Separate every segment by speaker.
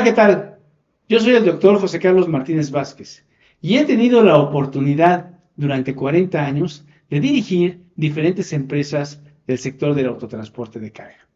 Speaker 1: ¿qué tal? Yo soy el doctor José Carlos Martínez Vázquez y he tenido la oportunidad durante 40 años de dirigir diferentes empresas del sector del autotransporte de carga.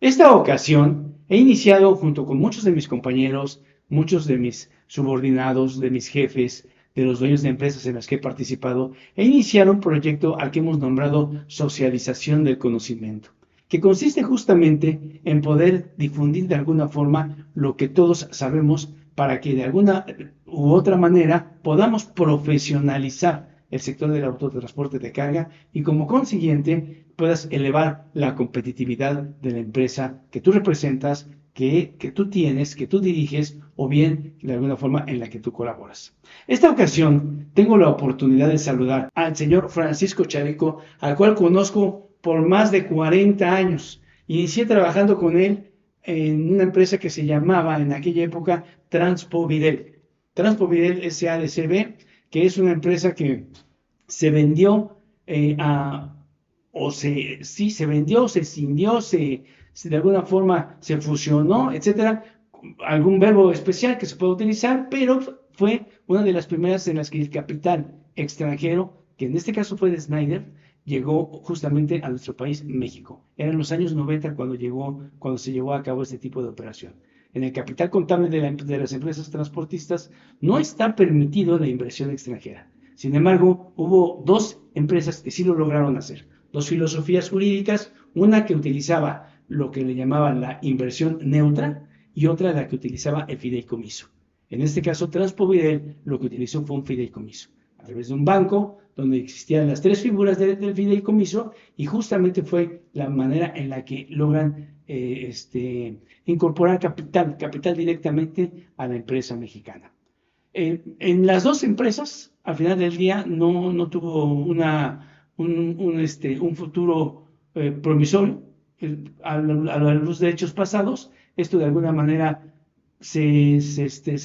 Speaker 1: Esta ocasión he iniciado junto con muchos de mis compañeros, muchos de mis subordinados, de mis jefes, de los dueños de empresas en las que he participado, he iniciado un proyecto al que hemos nombrado Socialización del Conocimiento, que consiste justamente en poder difundir de alguna forma lo que todos sabemos para que de alguna u otra manera podamos profesionalizar el sector del autotransporte de carga y como consiguiente puedas elevar la competitividad de la empresa que tú representas, que tú tienes, que tú diriges o bien de alguna forma en la que tú colaboras. Esta ocasión tengo la oportunidad de saludar al señor Francisco Chaleco, al cual conozco por más de 40 años. Inicié trabajando con él en una empresa que se llamaba en aquella época Transpovidel. Transpovidel SADCB, que es una empresa que se vendió se vendió, se escindió, de alguna forma se fusionó, etcétera. Algún verbo especial que se puede utilizar, pero fue una de las primeras en las que el capital extranjero, que en este caso fue de Schneider, llegó justamente a nuestro país, México. Eran los años 90 cuando se llevó a cabo este tipo de operación. En el capital contable de las empresas transportistas no está permitido la inversión extranjera. Sin embargo, hubo dos empresas que sí lo lograron hacer, dos filosofías jurídicas, una que utilizaba lo que le llamaban la inversión neutra y otra la que utilizaba el fideicomiso. En este caso, Transpovidel lo que utilizó fue un fideicomiso, a través de un banco donde existían las tres figuras del fideicomiso y justamente fue la manera en la que logran incorporar capital directamente a la empresa mexicana. En las dos empresas, al final del día, no tuvo un futuro promisorio a la luz de hechos pasados. Esto de alguna manera se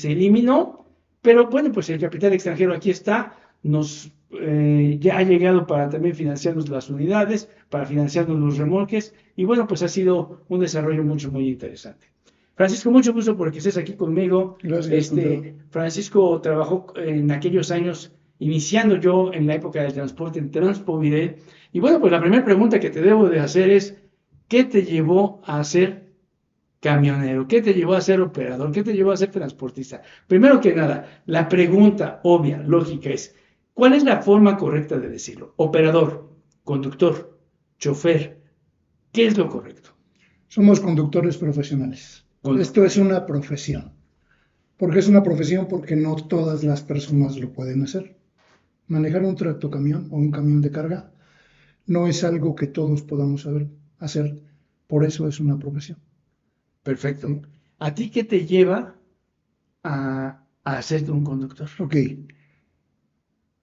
Speaker 1: eliminó, pero bueno, pues el capital extranjero aquí está, ya ha llegado para también financiarnos las unidades, para financiarnos los remolques, y bueno, pues ha sido un desarrollo muy interesante. Francisco, mucho gusto porque estés aquí conmigo.
Speaker 2: Gracias,
Speaker 1: Francisco trabajó en aquellos años, iniciando yo en la época del transporte en Transpovidel. Y bueno, pues la primera pregunta que te debo de hacer es, ¿qué te llevó a ser camionero? ¿Qué te llevó a ser operador? ¿Qué te llevó a ser transportista? Primero que nada, la pregunta obvia, lógica es, ¿cuál es la forma correcta de decirlo? Operador, conductor, chofer, ¿qué es lo correcto?
Speaker 2: Somos conductores profesionales. Esto es una profesión. ¿Por qué es una profesión? Porque no todas las personas lo pueden hacer. Manejar un tractocamión o un camión de carga no es algo que todos podamos hacer. Por eso es una profesión.
Speaker 1: Perfecto. ¿Sí? ¿A ti qué te lleva a ser un conductor?
Speaker 2: Ok.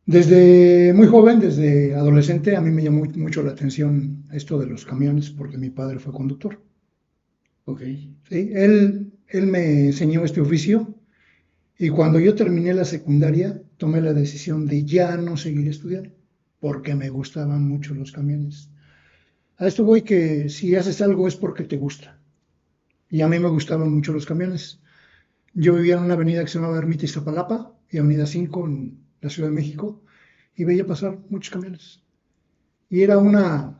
Speaker 2: Desde muy joven, desde adolescente, a mí me llamó mucho la atención esto de los camiones porque mi padre fue conductor.
Speaker 1: Ok.
Speaker 2: Sí, él me enseñó este oficio y cuando yo terminé la secundaria tomé la decisión de ya no seguir estudiando porque me gustaban mucho los camiones. A esto voy que si haces algo es porque te gusta. Y a mí me gustaban mucho los camiones. Yo vivía en una avenida que se llamaba Ermita Iztapalapa y Avenida 5 en la Ciudad de México y veía pasar muchos camiones. Y era una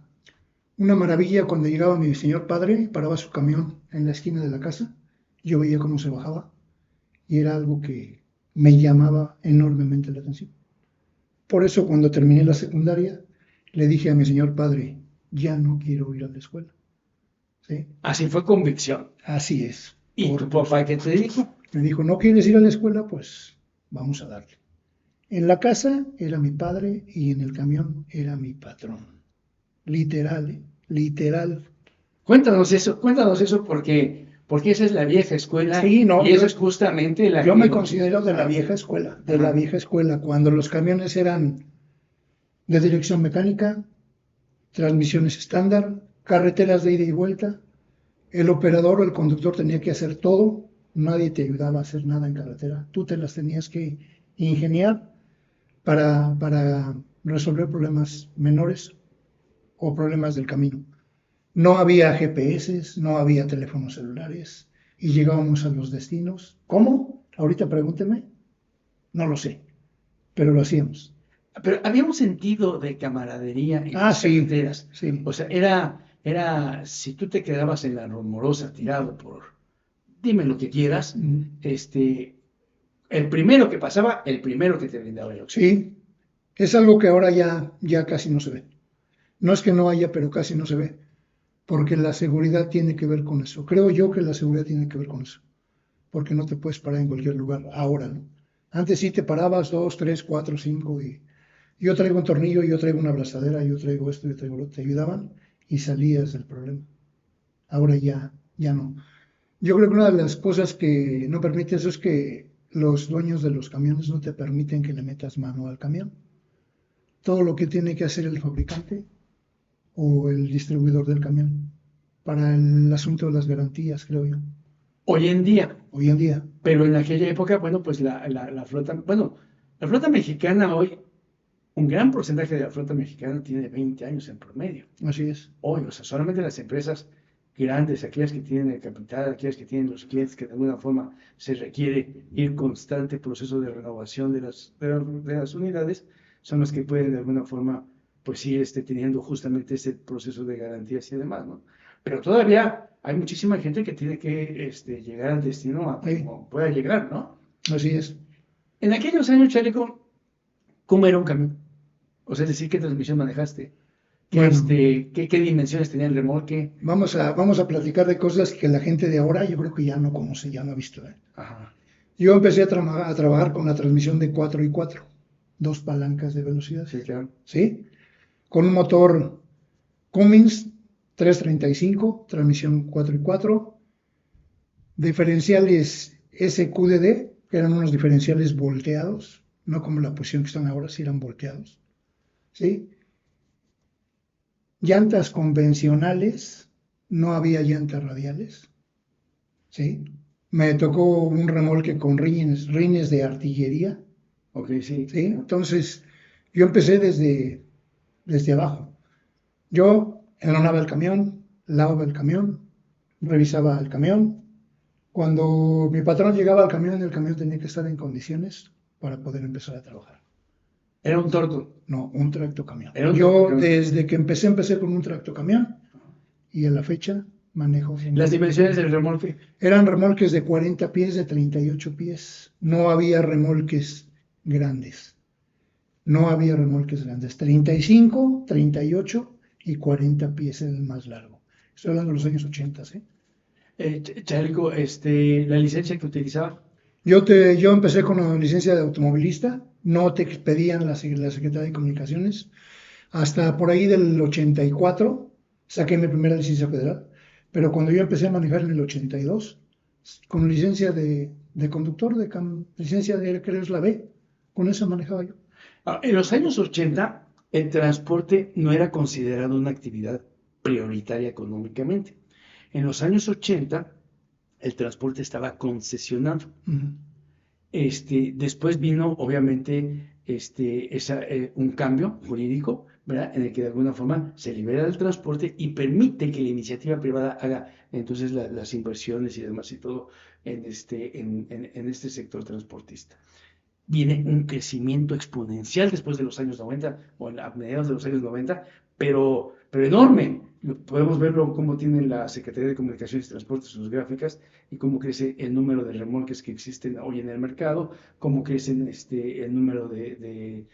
Speaker 2: maravilla cuando llegaba mi señor padre y paraba su camión en la esquina de la casa. Yo veía cómo se bajaba y era algo que me llamaba enormemente la atención. Por eso cuando terminé la secundaria le dije a mi señor padre, ya no quiero ir a la escuela. ¿Sí?
Speaker 1: Así fue convicción.
Speaker 2: Así es.
Speaker 1: ¿Y tu papá qué te dijo?
Speaker 2: Me dijo, ¿no quieres ir a la escuela? Pues vamos a darle. En la casa era mi padre y en el camión era mi patrón. Literal, literal.
Speaker 1: Cuéntanos eso porque esa es la vieja escuela.
Speaker 2: Sí, no,
Speaker 1: y eso es justamente la
Speaker 2: yo me considero de la vieja escuela, la vieja escuela, cuando los camiones eran de dirección mecánica, transmisiones estándar, carreteras de ida y vuelta, el operador o el conductor tenía que hacer todo, nadie te ayudaba a hacer nada en carretera, tú te las tenías que ingeniar para resolver problemas menores o problemas del camino. No había GPS, no había teléfonos celulares y llegábamos a los destinos. ¿Cómo? Ahorita pregúnteme. No lo sé, pero lo hacíamos.
Speaker 1: Pero había un sentido de camaradería en
Speaker 2: Ah,
Speaker 1: las
Speaker 2: sí,
Speaker 1: carreteras.
Speaker 2: sí.
Speaker 1: O sea, si tú te quedabas en la rumorosa tirado por, dime lo que quieras, el primero que pasaba, el primero que te brindaba el auxilio.
Speaker 2: Sí, es algo que ahora ya casi no se ve. No es que no haya, pero casi no se ve, porque la seguridad tiene que ver con eso. Creo yo que la seguridad tiene que ver con eso, porque no te puedes parar en cualquier lugar ahora, ¿no? Antes sí te parabas dos, tres, cuatro, cinco y yo traigo un tornillo, yo traigo una abrazadera, yo traigo esto, yo traigo lo otro, te ayudaban y salías del problema. Ahora ya no. Yo creo que una de las cosas que no permite eso es que los dueños de los camiones no te permiten que le metas mano al camión. Todo lo que tiene que hacer el fabricante o el distribuidor del camión para el asunto de las garantías, creo yo,
Speaker 1: Hoy en día,
Speaker 2: hoy en día.
Speaker 1: pero en aquella época, bueno, pues la flota, bueno, la flota mexicana hoy, un gran porcentaje de la flota mexicana tiene 20 años en promedio.
Speaker 2: Así es.
Speaker 1: Hoy, o sea, solamente las empresas grandes, aquellas que tienen el capital, aquellas que tienen los clientes, que de alguna forma se requiere ir constante proceso de renovación de las unidades, son las que pueden de alguna forma, pues ir teniendo justamente ese proceso de garantías y demás, ¿no? Pero todavía hay muchísima gente que tiene que llegar al destino a
Speaker 2: Sí,
Speaker 1: como pueda llegar, ¿no?
Speaker 2: así es.
Speaker 1: En aquellos años, Chaleco, ¿cómo era un camión? O sea, es decir, ¿qué transmisión manejaste?
Speaker 2: Bueno,
Speaker 1: ¿Qué dimensiones tenía el remolque?
Speaker 2: vamos a platicar de cosas que la gente de ahora yo creo que ya no conoce, ya no ha visto, ¿eh?
Speaker 1: Ajá.
Speaker 2: Yo empecé a trabajar con la transmisión de 4 y 4, dos palancas de velocidad,
Speaker 1: Sí, claro.
Speaker 2: ¿sí? Con un motor Cummins 335, transmisión 4 y 4, diferenciales SQDD, que eran unos diferenciales volteados, no como la posición que están ahora, si eran volteados, ¿sí? Llantas convencionales, no había llantas radiales, ¿sí? Me tocó un remolque con rines de artillería,
Speaker 1: Ok, sí.
Speaker 2: ¿sí? Entonces, yo empecé desde abajo. Yo enlonaba el camión, lavaba el camión, revisaba el camión. Cuando mi patrón llegaba al camión, el camión tenía que estar en condiciones para poder empezar a trabajar.
Speaker 1: Era un torto.
Speaker 2: No, un tractocamión.
Speaker 1: Era un
Speaker 2: Yo
Speaker 1: tractocamión.
Speaker 2: desde que empecé con un tractocamión y a la fecha manejo.
Speaker 1: Las dimensiones del remolque.
Speaker 2: Eran remolques de 40 pies, de 38 pies. No había remolques grandes. No había remolques grandes. 35, 38 y 40 pies era el más largo. Estoy hablando de los años 80, ¿sí?
Speaker 1: Chaleco, la licencia que utilizaba.
Speaker 2: Yo empecé con la licencia de automovilista, no te pedían la Secretaría de Comunicaciones. Hasta por ahí del 84 saqué mi primera licencia federal, pero cuando yo empecé a manejar en el 82, con licencia de conductor, licencia de, creo es la B, con eso manejaba yo.
Speaker 1: En los años 80, el transporte no era considerado una actividad prioritaria económicamente. En los años 80, el transporte estaba concesionado.
Speaker 2: Ujú.
Speaker 1: Después vino, obviamente, un cambio jurídico, ¿verdad? En el que de alguna forma se libera el transporte y permite que la iniciativa privada haga entonces las inversiones y demás y todo en este sector transportista. Viene un crecimiento exponencial después de los años 90 o a mediados de los años 90, pero enorme. Podemos verlo cómo tiene la Secretaría de Comunicaciones y Transportes sus gráficas y cómo crece el número de remolques que existen hoy en el mercado, cómo crece el número de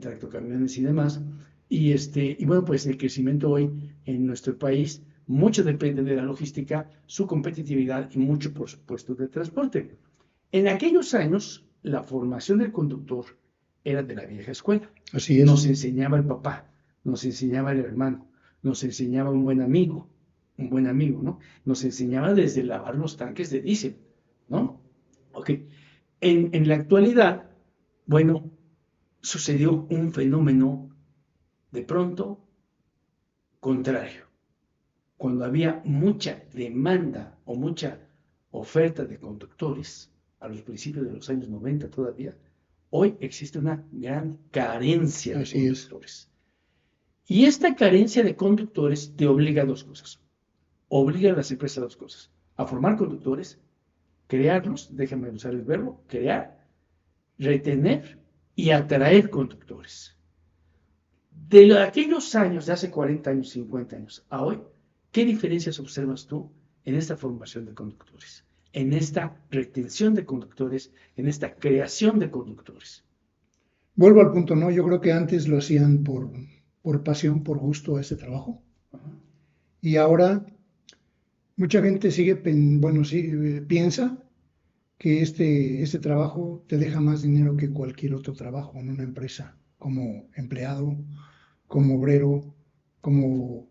Speaker 1: tractocamiones y demás. Y bueno, pues el crecimiento hoy en nuestro país, mucho depende de la logística, su competitividad y mucho, por supuesto, del transporte. En aquellos años, la formación del conductor era de la vieja escuela.
Speaker 2: Así es.
Speaker 1: Nos enseñaba el papá, nos enseñaba el hermano, nos enseñaba un buen amigo, ¿no? Nos enseñaba desde lavar los tanques de diésel, ¿no? Ok. En la actualidad, bueno, sucedió un fenómeno de pronto contrario. Cuando había mucha demanda o mucha oferta de conductores, a los principios de los años 90 todavía, hoy existe una gran carencia de
Speaker 2: Así es.
Speaker 1: conductores. Y esta carencia de conductores te obliga a dos cosas. Obliga a las empresas a dos cosas. A formar conductores crearlos, déjame usar el verbo, crear, retener y atraer conductores. De aquellos años, de hace 40 años, 50 años a hoy, ¿qué diferencias observas tú en esta formación de conductores, en esta retención de conductores, en esta creación de conductores?
Speaker 2: Vuelvo al punto, ¿no? Yo creo que antes lo hacían por pasión, por gusto a ese trabajo.
Speaker 1: Ajá.
Speaker 2: Y ahora mucha gente piensa que este trabajo te deja más dinero que cualquier otro trabajo en una empresa, como empleado, como obrero, como,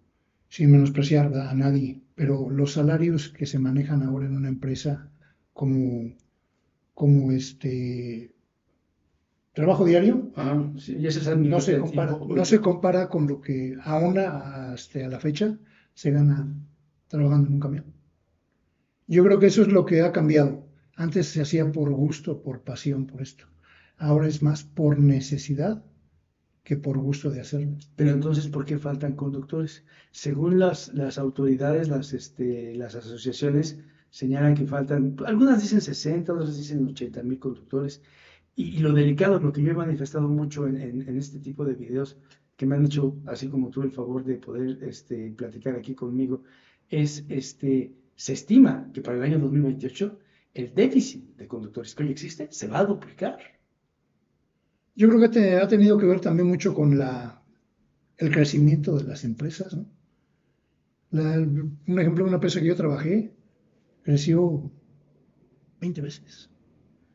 Speaker 2: sin menospreciar a nadie, pero los salarios que se manejan ahora en una empresa como trabajo diario,
Speaker 1: Ajá, sí, y ese es
Speaker 2: no se compara con lo que aún hasta a la fecha se gana trabajando en un camión. Yo creo que eso es lo que ha cambiado. Antes se hacía por gusto, por pasión, por esto. Ahora es más por necesidad que por gusto de hacerlo.
Speaker 1: Pero entonces, ¿por qué faltan conductores? Según las autoridades, las asociaciones señalan que faltan, algunas dicen 60, otras dicen 80,000 conductores. Y lo delicado, lo que yo he manifestado mucho en este tipo de videos, que me han hecho, así como tú, el favor de poder platicar aquí conmigo, es, se estima que para el año 2028 el déficit de conductores que hoy existe se va a duplicar.
Speaker 2: Yo creo que ha tenido que ver también mucho con el crecimiento de las empresas, ¿no? Un ejemplo, una empresa que yo trabajé creció 20 veces.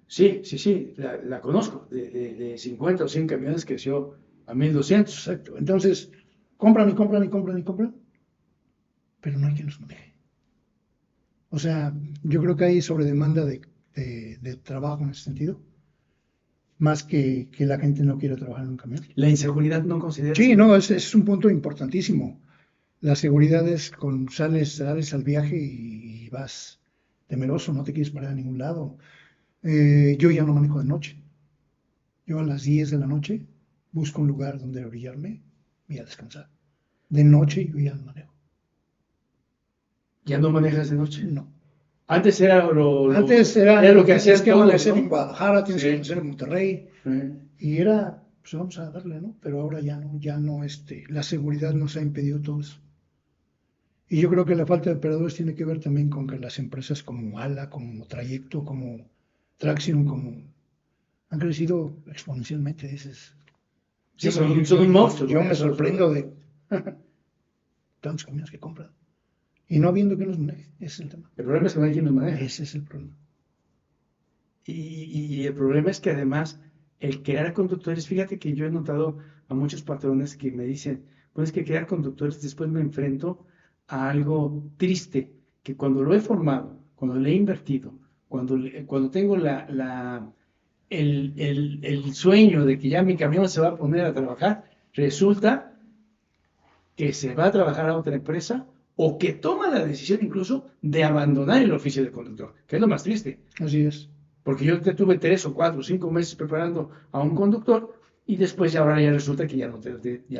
Speaker 1: Sí, sí, sí, la conozco. De 50 o 100 camiones creció a 1,200.
Speaker 2: Exacto. Entonces, compran y compran y compran y compran, pero no hay quien los maneje. O sea, yo creo que hay sobredemanda de trabajo en ese sentido, más que la gente no quiere trabajar en un camión.
Speaker 1: La inseguridad no consideras
Speaker 2: Sí,
Speaker 1: que...
Speaker 2: no, es un punto importantísimo. La seguridad es sales al viaje y vas temeroso, no te quieres parar a ningún lado. Yo ya no manejo de noche. Yo a las 10 de la noche busco un lugar donde orillarme y a descansar. De noche yo ya no manejo.
Speaker 1: Ya no manejas de noche.
Speaker 2: No.
Speaker 1: Antes era
Speaker 2: Antes
Speaker 1: era lo que
Speaker 2: tienes
Speaker 1: hacían
Speaker 2: que
Speaker 1: todos,
Speaker 2: amanecer
Speaker 1: ¿no?
Speaker 2: en Guadalajara, tienes que
Speaker 1: Sí.
Speaker 2: amanecer en Monterrey. Y era, pues vamos a darle, ¿no? Pero ahora ya no, la seguridad nos ha impedido todo eso. Y yo creo que la falta de operadores tiene que ver también con que las empresas como ALA, como Trayecto, como Traxion, han crecido exponencialmente.
Speaker 1: Sí, son un monstruo.
Speaker 2: Yo me sorprendo de tantos camiones que compran. Y no habiendo quien los maneje, ese es el tema.
Speaker 1: El problema es que no hay quien los maneje.
Speaker 2: Ese es el problema.
Speaker 1: Y el problema es que además el crear conductores, fíjate que yo he notado a muchos patrones que me dicen, pues es que crear conductores después me enfrento a algo triste, que cuando lo he formado, cuando le he invertido, cuando tengo el sueño de que ya mi camión se va a poner a trabajar, resulta que se va a trabajar a otra empresa o que toma la decisión incluso de abandonar el oficio de conductor, que es lo más triste.
Speaker 2: Así es.
Speaker 1: Porque yo te tuve 3 o 4 o 5 meses preparando a un conductor y después ya ahora ya resulta que ya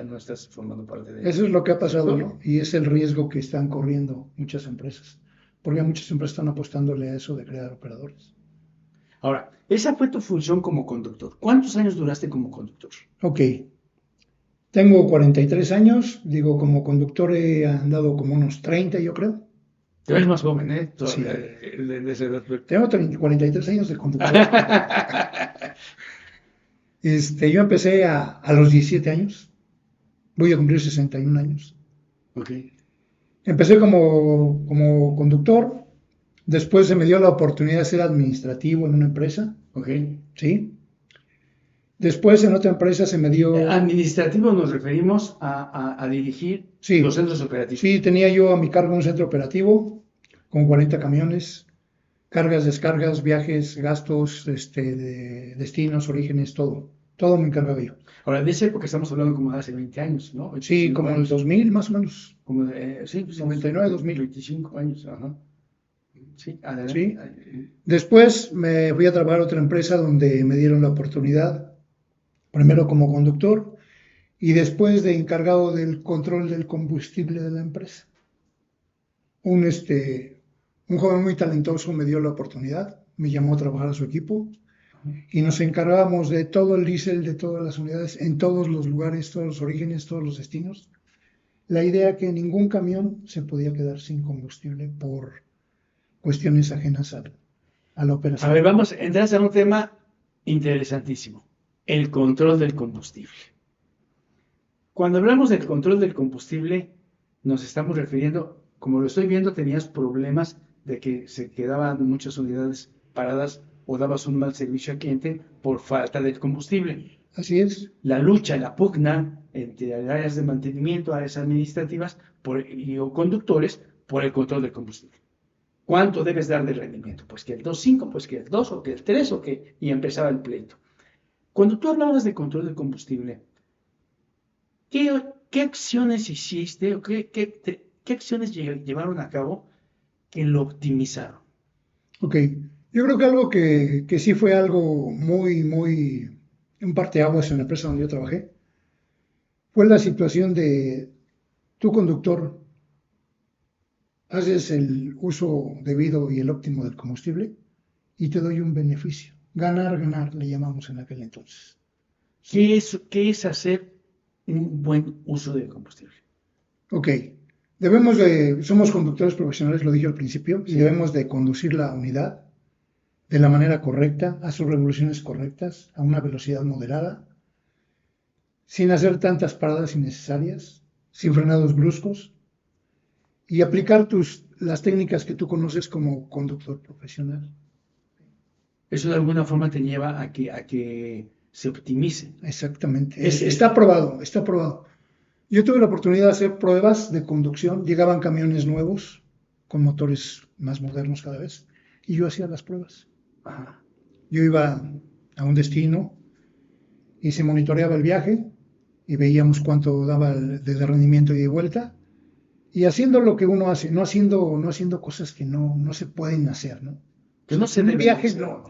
Speaker 1: no estás formando parte de
Speaker 2: Eso es lo que ha pasado,
Speaker 1: sector.
Speaker 2: ¿no? Y es el riesgo que están corriendo muchas empresas. Porque muchas empresas están apostándole a eso de crear operadores.
Speaker 1: Ahora, esa fue tu función como conductor. ¿Cuántos años duraste como conductor?
Speaker 2: Ok. Tengo 43 años, digo, como conductor he andado como unos 30, yo creo.
Speaker 1: Te ves más joven, ¿eh?
Speaker 2: Sí.
Speaker 1: Todavía, de esa edad.
Speaker 2: Tengo 43 años de conductor. Yo empecé a los 17 años. Voy a cumplir 61 años.
Speaker 1: Ok.
Speaker 2: Empecé como conductor. Después se me dio la oportunidad de ser administrativo en una empresa.
Speaker 1: Ok.
Speaker 2: ¿Sí? Después en otra empresa se me dio...
Speaker 1: Administrativo nos referimos a dirigir
Speaker 2: Sí,
Speaker 1: los centros operativos.
Speaker 2: sí, tenía yo a mi cargo un centro operativo con 40 camiones, cargas, descargas, viajes, gastos, de destinos, orígenes, todo. Todo me encargaba yo.
Speaker 1: Ahora, de esa época estamos hablando como de hace 20 años, ¿no?
Speaker 2: Sí,
Speaker 1: 25
Speaker 2: como en el
Speaker 1: años.
Speaker 2: 2000 más o menos.
Speaker 1: Como de, sí, pues,
Speaker 2: 99, 2000.
Speaker 1: 25 años, ajá. Sí, adelante.
Speaker 2: Sí. Después me fui a trabajar a otra empresa donde me dieron la oportunidad, primero como conductor y después de encargado del control del combustible de la empresa. Un Un joven muy talentoso me dio la oportunidad, me llamó a trabajar a su equipo y nos encargábamos de todo el diésel, de todas las unidades, en todos los lugares, todos los orígenes, todos los destinos. La idea que ningún camión se podía quedar sin combustible por cuestiones ajenas a la
Speaker 1: A
Speaker 2: operación.
Speaker 1: ver, vamos a entrar a un tema interesantísimo, el control del combustible. Cuando hablamos del control del combustible, nos estamos refiriendo, como lo estoy viendo, tenías problemas de que se quedaban muchas unidades paradas o dabas un mal servicio al cliente por falta de combustible.
Speaker 2: Así es.
Speaker 1: La lucha, la pugna entre áreas de mantenimiento, áreas administrativas o conductores por el control del combustible. ¿Cuánto debes dar de rendimiento? Pues que el 2.5, pues que el 2 o que el 3 o que... Y empezaba el pleito. Cuando tú hablabas de control del combustible, ¿qué acciones hiciste o qué acciones llevaron a cabo que lo optimizaron?
Speaker 2: Ok. Yo creo que algo que sí fue algo muy, un parteaguas en la empresa donde yo trabajé, fue la situación de tu conductor, haces el uso debido y el óptimo del combustible y te doy un beneficio. Ganar, ganar, le llamamos en aquel entonces.
Speaker 1: ¿Qué es hacer un buen uso del combustible?
Speaker 2: Ok, somos conductores profesionales, lo dije al principio, y debemos de conducir la unidad de la manera correcta, a sus revoluciones correctas, a una velocidad moderada, sin hacer tantas paradas innecesarias, sin frenados bruscos, y aplicar las técnicas que tú conoces como conductor profesional.
Speaker 1: Eso de alguna forma te lleva a que se optimice.
Speaker 2: Exactamente. Está probado, está probado. Yo tuve la oportunidad de hacer pruebas de conducción. Llegaban camiones nuevos con motores más modernos cada vez y yo hacía las pruebas.
Speaker 1: Ajá.
Speaker 2: Yo iba a un destino y se monitoreaba el viaje y veíamos cuánto daba de rendimiento y de vuelta y haciendo lo que uno hace, no haciendo cosas que no se pueden hacer, ¿no?
Speaker 1: Que no se
Speaker 2: Un
Speaker 1: deben
Speaker 2: viaje
Speaker 1: hacer.
Speaker 2: no.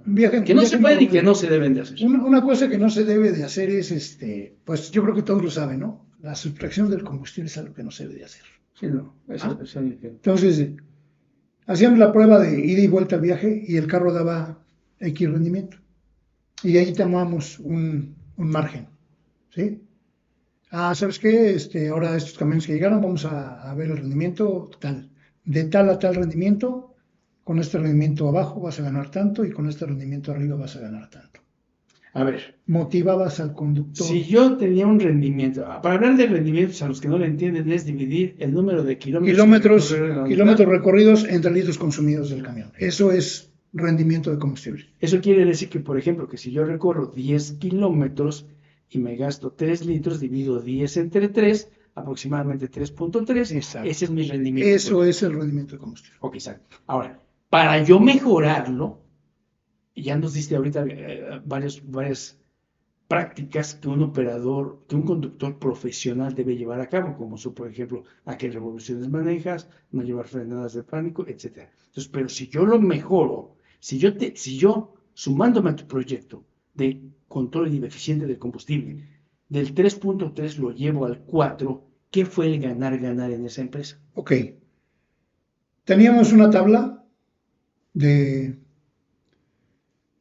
Speaker 2: Un viaje,
Speaker 1: Que no se puede y que no se deben de hacer.
Speaker 2: Una cosa que no se debe de hacer es, pues yo creo que todos lo saben, ¿no? La sustracción del combustible es algo que no se debe de hacer.
Speaker 1: Sí, no. Eso es
Speaker 2: Entonces, hacíamos la prueba de ida y vuelta al viaje y el carro daba X rendimiento. Y de ahí tomamos un margen, ¿sí? ¿Sabes qué? Ahora estos camiones que llegaron, vamos a ver el rendimiento tal. De tal a tal rendimiento, con este rendimiento abajo vas a ganar tanto y con este rendimiento arriba vas a ganar tanto.
Speaker 1: A ver,
Speaker 2: Motivabas al conductor.
Speaker 1: si yo tenía un rendimiento, para hablar de rendimientos a los que no lo entienden es dividir el número de kilómetros
Speaker 2: Recorridos entre litros consumidos del camión. Eso es rendimiento de combustible.
Speaker 1: Eso quiere decir que, por ejemplo, que si yo recorro 10 kilómetros y me gasto 3 litros, divido 10 entre 3, aproximadamente 3.3, ese es mi rendimiento.
Speaker 2: Eso es el rendimiento de combustible.
Speaker 1: Ok, exacto. Ahora, para yo mejorarlo, ya nos diste ahorita varias prácticas que un conductor profesional debe llevar a cabo, como son, por ejemplo, a qué revoluciones manejas, no llevar frenadas de pánico, etc. Entonces, pero si yo lo mejoro, si yo sumándome a tu proyecto de control eficiente del combustible, del 3.3 lo llevo al 4, ¿qué fue el ganar en esa empresa?
Speaker 2: Ok. Teníamos una tabla de